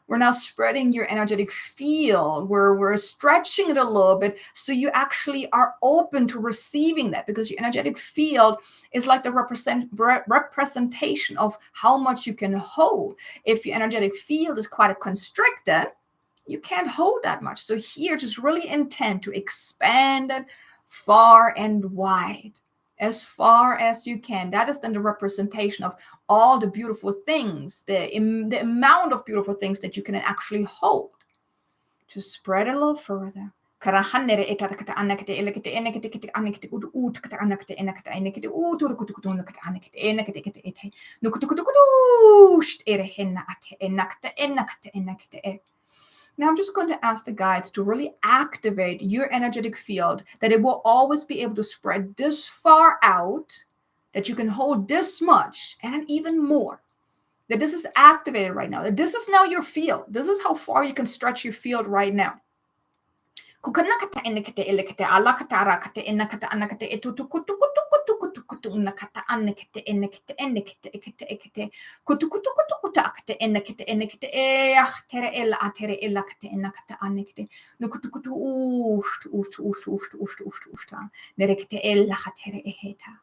We're now spreading your energetic field. We're stretching it a little bit so you actually are open to receiving that, because your energetic field is like the representation of how much you can hold. If your energetic field is quite constricted, you can't hold that much. So here, just really intend to expand it far and wide, as far as you can. That is then the representation of all the beautiful things, the amount of beautiful things that you can actually hold. Just spread it a little further. Now I'm just going to ask the guides to really activate your energetic field, that it will always be able to spread this far out, that you can hold this much and even more. That this is activated right now. That this is now your field. This is how far you can stretch your field right now. Kukanakata enekete elekete alakata arakate enakata anakate etutu kutu kutu kutu kutu kutu nakata anekete enekete enekete ekete ekete kutu kutu kutu kutu akate enekete enekete tere ela atere ela kate enakata anekete nukutu kutu ushta nerekete ela hatere eheta.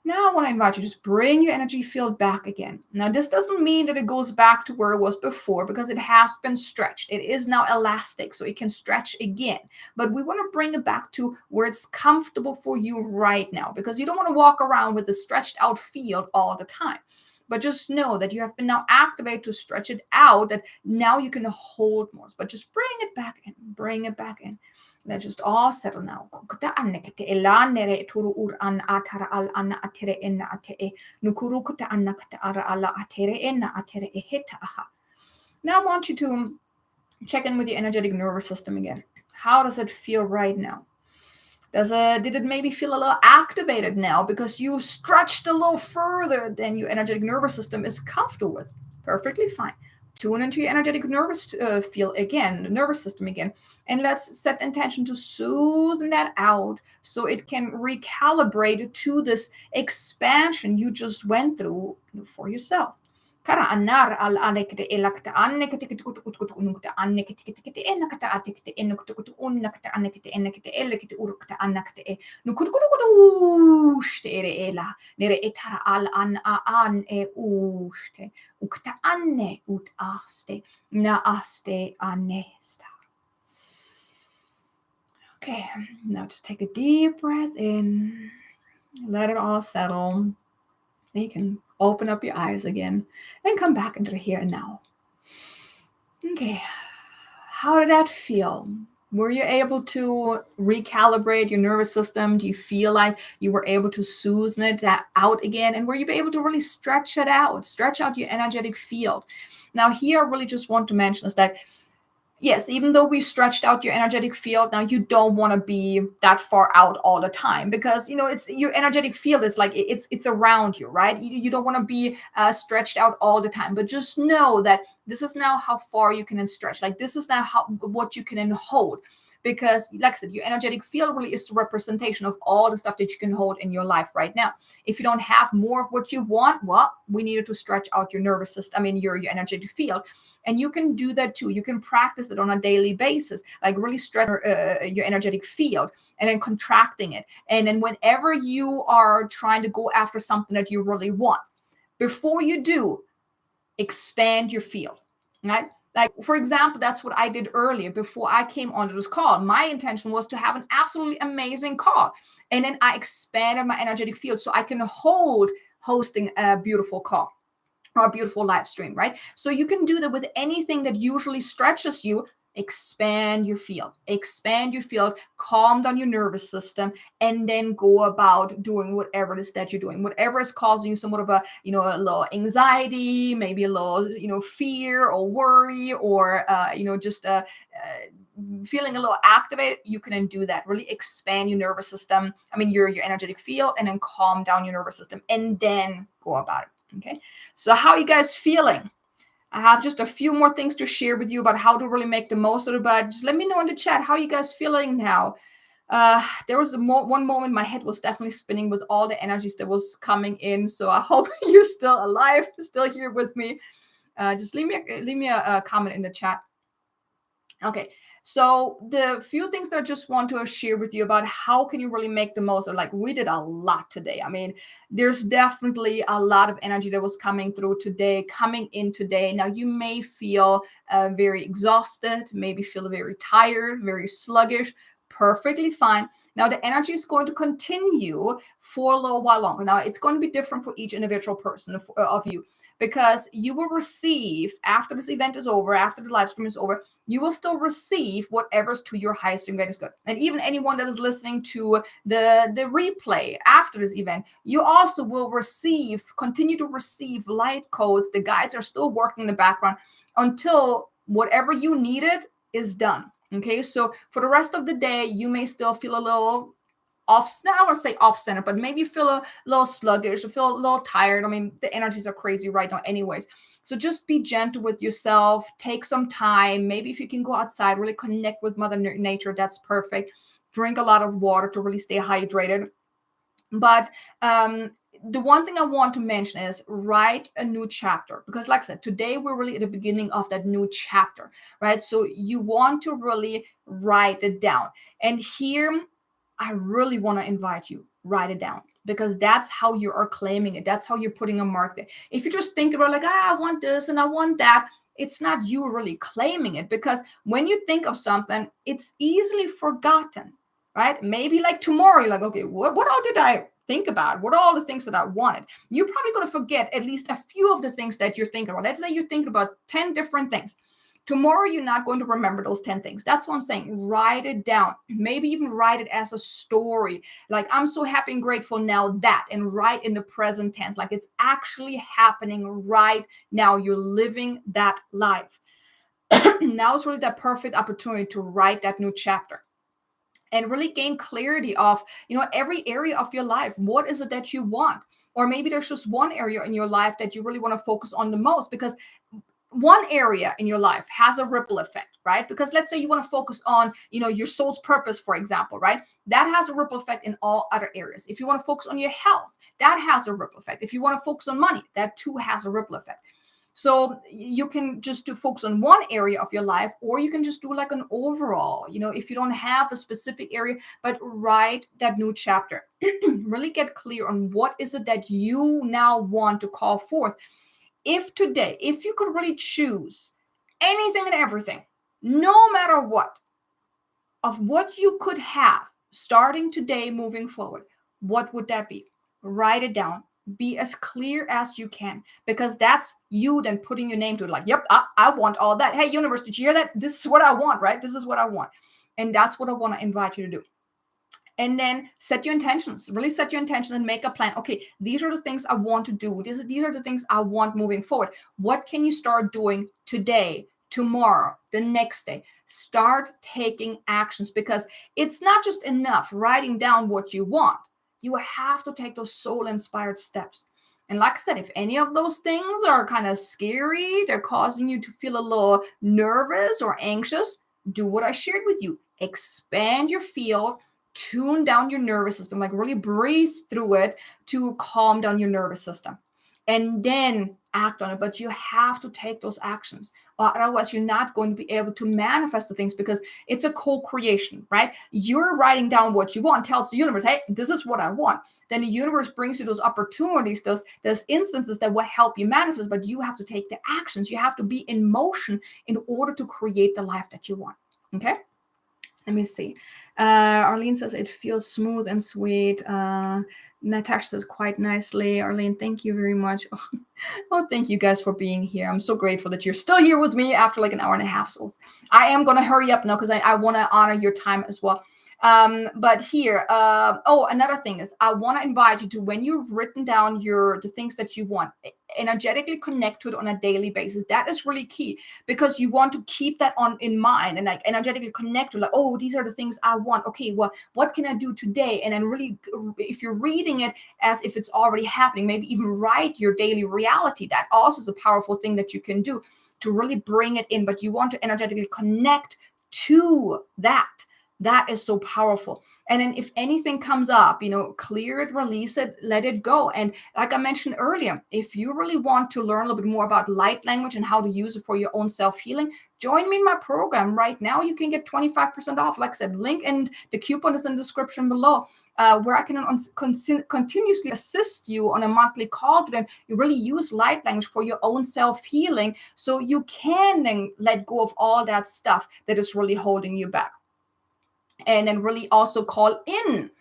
Now I want to invite you to just bring your energy field back again. Now, this doesn't mean that it goes back to where it was before, because it has been stretched. It is now elastic, so it can stretch again. But we want to bring it back to where it's comfortable for you right now, because you don't want to walk around with a stretched out field all the time. But just know that you have been now activated to stretch it out, that now you can hold more. But just bring it back in, bring it back in. Let's just all settle now. Now I want you to check in with your energetic nervous system again. How does it feel right now? Did it maybe feel a little activated now because you stretched a little further than your energetic nervous system is comfortable with? Perfectly fine. Tune into your energetic nervous field again, the nervous system again, and let's set intention to soothe that out so it can recalibrate to this expansion you just went through for yourself. Okay, now just take a deep breath in. Let it all settle. You can open up your eyes again and come back into the here and now. Okay, how did that feel? Were you able to recalibrate your nervous system? Do you feel like you were able to soothe it out again? And were you able to really stretch it out, stretch out your energetic field? Now here, I really just want to mention is that Yes, even though we stretched out your energetic field, now you don't want to be that far out all the time, because it's your energetic field is like it's around you, right? You don't want to be stretched out all the time, but just know that this is now how far you can stretch. Like this is now what you can hold, because like I said, your energetic field really is the representation of all the stuff that you can hold in your life right now. If you don't have more of what you want, well, we needed to stretch out your nervous system, your energetic field. And you can do that too. You can practice it on a daily basis, like really stretch your energetic field and then contracting it. And then whenever you are trying to go after something that you really want, before you do, expand your field, right? Like, for example, that's what I did earlier before I came onto this call. My intention was to have an absolutely amazing call. And then I expanded my energetic field so I can hold hosting a beautiful call or a beautiful live stream, right? So you can do that with anything that usually stretches you. Expand your field, calm down your nervous system, and then go about doing whatever it is that you're doing, whatever is causing you somewhat of a little anxiety, maybe a little fear or worry, or just feeling a little activated. You can do that. Really expand your nervous system, your energetic field, and then calm down your nervous system, and then go about it. Okay, so how are you guys feeling? I have just a few more things to share with you about how to really make the most of it, but just let me know in the chat, how are you guys feeling now? There was one moment my head was definitely spinning with all the energies that was coming in, so I hope you're still alive, still here with me. Just leave me a comment in the chat. Okay, so the few things that I just want to share with you about how can you really make the most of, like, we did a lot today. There's definitely a lot of energy that was coming through today, coming in today. Now you may feel very exhausted, maybe feel very tired, very sluggish. Perfectly fine. Now the energy is going to continue for a little while longer. Now it's going to be different for each individual person of you, because you will receive, after this event is over, after the live stream is over, you will still receive whatever's to your highest and greatest good. And even anyone that is listening to the replay after this event, you also will continue to receive light codes. The guides are still working in the background until whatever you needed is done. Okay, so for the rest of the day, you may still feel a little off, I don't want to say off center, but maybe feel a little sluggish or feel a little tired. The energies are crazy right now anyways. So just be gentle with yourself. Take some time. Maybe if you can go outside, really connect with Mother Nature, that's perfect. Drink a lot of water to really stay hydrated. But the one thing I want to mention is write a new chapter, because like I said, today we're really at the beginning of that new chapter, right? So you want to really write it down. And here, I really want to invite you, write it down, because that's how you are claiming it. That's how you're putting a mark there. If you just think about like, I want this and I want that, it's not you really claiming it, because when you think of something, it's easily forgotten, right? Maybe like tomorrow, you're like, okay, what all did I think about? What are all the things that I wanted? You're probably going to forget at least a few of the things that you're thinking about. Let's say you're thinking about 10 different things. Tomorrow, you're not going to remember those 10 things. That's what I'm saying. Write it down. Maybe even write it as a story. Like, I'm so happy and grateful now that, and write in the present tense. Like, it's actually happening right now. You're living that life. Now is really that perfect opportunity to write that new chapter and really gain clarity of, every area of your life. What is it that you want? Or maybe there's just one area in your life that you really want to focus on the most, because one area in your life has a ripple effect, right? Because let's say you want to focus on, your soul's purpose, for example, right? That has a ripple effect in all other areas. If you want to focus on your health, that has a ripple effect. If you want to focus on money, that too has a ripple effect. So you can just do focus on one area of your life, or you can just do like an overall, if you don't have a specific area, but write that new chapter. Really get clear on what is it that you now want to call forth. If you could really choose anything and everything, no matter what, of what you could have starting today moving forward, what would that be? Write it down. Be as clear as you can, because that's you then putting your name to it. Like, yep, I want all that. Hey, universe, did you hear that? This is what I want, right? This is what I want. And that's what I want to invite you to do. And then set your intentions, really set your intentions and make a plan. Okay, these are the things I want to do. These are the things I want moving forward. What can you start doing today tomorrow, the next day, start taking actions, because it's not just enough writing down what you want. You have to take those soul-inspired steps. And like I said, if any of those things are kind of scary, they're causing you to feel a little nervous or anxious, do what I shared with you. Expand your field, tune down your nervous system, like really breathe through it to calm down your nervous system, and then act on it. But you have to take those actions, or otherwise you're not going to be able to manifest the things, because it's a co-creation, right? You're writing down what you want, tells the universe, hey, this is what I want. Then the universe brings you those opportunities, those instances that will help you manifest, but you have to take the actions. You have to be in motion in order to create the life that you want. Okay? Let me see. Arlene says it feels smooth and sweet. Natasha says quite nicely. Arlene, thank you very much. Oh, thank you guys for being here. I'm so grateful that you're still here with me after like an hour and a half. So I am going to hurry up now because I want to honor your time as well. But here, another thing is I want to invite you to, when you've written down the things that you want, energetically connect to it on a daily basis. That is really key, because you want to keep that in mind and like energetically connect to, like, oh, these are the things I want. Okay, well, what can I do today? And then really, if you're reading it as if it's already happening, maybe even write your daily reality. That also is a powerful thing that you can do to really bring it in, but you want to energetically connect to that. That is so powerful. And then if anything comes up, clear it, release it, let it go. And like I mentioned earlier, if you really want to learn a little bit more about light language and how to use it for your own self-healing, join me in my program. Right now, you can get 25% off. Like I said, link and the coupon is in the description below, where I can continuously assist you on a monthly call to then you really use light language for your own self-healing, so you can then let go of all that stuff that is really holding you back. And then really also call in,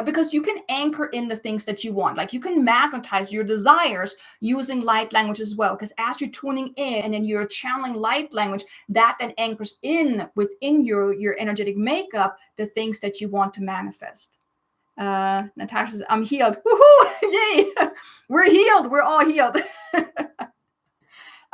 because you can anchor in the things that you want. Like you can magnetize your desires using light language as well, because as you're tuning in and then you're channeling light language, that then anchors in within your energetic makeup the things that you want to manifest. Natasha says, I'm healed. Woohoo! Yay! We're healed. We're all healed.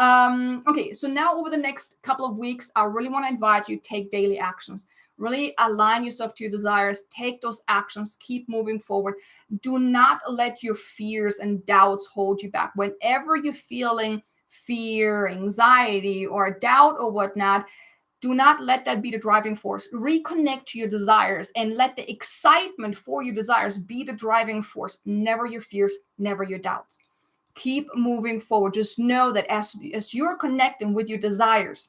Okay, so now over the next couple of weeks, I really want to invite you to take daily actions. Really align yourself to your desires, take those actions, keep moving forward. Do not let your fears and doubts hold you back. Whenever you're feeling fear, anxiety, or doubt or whatnot, do not let that be the driving force. Reconnect to your desires and let the excitement for your desires be the driving force. Never your fears, never your doubts. Keep moving forward. Just know that as you're connecting with your desires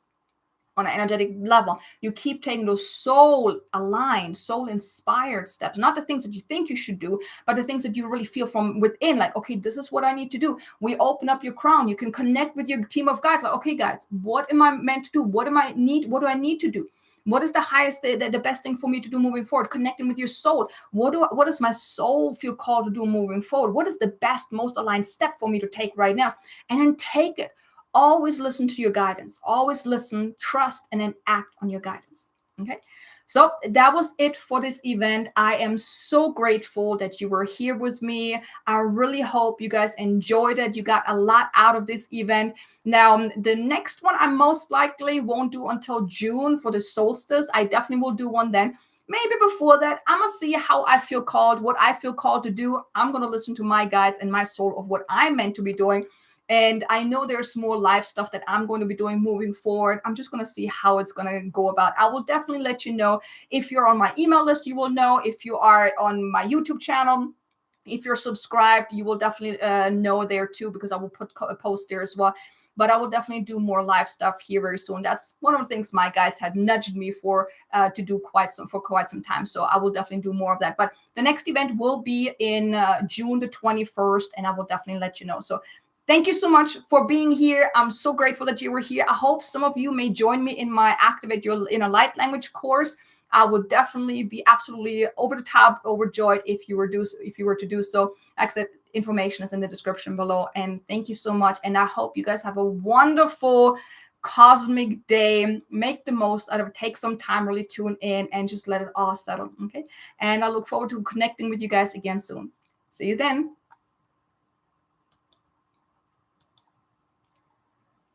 on an energetic level, you keep taking those soul-aligned, soul-inspired steps. Not the things that you think you should do, but the things that you really feel from within. Like, okay, this is what I need to do. We open up your crown. You can connect with your team of guides. Like, okay, guys, what am I meant to do? What do I need to do? What is the highest, the best thing for me to do moving forward? Connecting with your soul. What does my soul feel called to do moving forward? What is the best, most aligned step for me to take right now? And then take it. Always listen to your guidance. Always listen, trust, and then act on your guidance. Okay. So that was it for this event. I am so grateful that you were here with me. I really hope you guys enjoyed it. You got a lot out of this event. Now, the next one I most likely won't do until June for the solstice. I definitely will do one then. Maybe before that, I'm going to see how I feel called, what I feel called to do. I'm going to listen to my guides and my soul of what I'm meant to be doing. And I know there's more live stuff that I'm going to be doing moving forward. I'm just going to see how it's going to go about. I will definitely let you know. If you're on my email list, you will know. If you are on my YouTube channel, if you're subscribed, you will definitely know there too, because I will put a post there as well. But I will definitely do more live stuff here very soon. That's one of the things my guys had nudged me for to do for quite some time. So I will definitely do more of that. But the next event will be in June the 21st, and I will definitely let you know. So thank you so much for being here. I'm so grateful that you were here. I hope some of you may join me in my Activate Your Inner Light Language course. I would definitely be absolutely over the top, overjoyed if you were to do so. Like I said, information is in the description below. And thank you so much. And I hope you guys have a wonderful cosmic day. Make the most out of it. Take some time, really tune in, and just let it all settle. Okay. And I look forward to connecting with you guys again soon. See you then.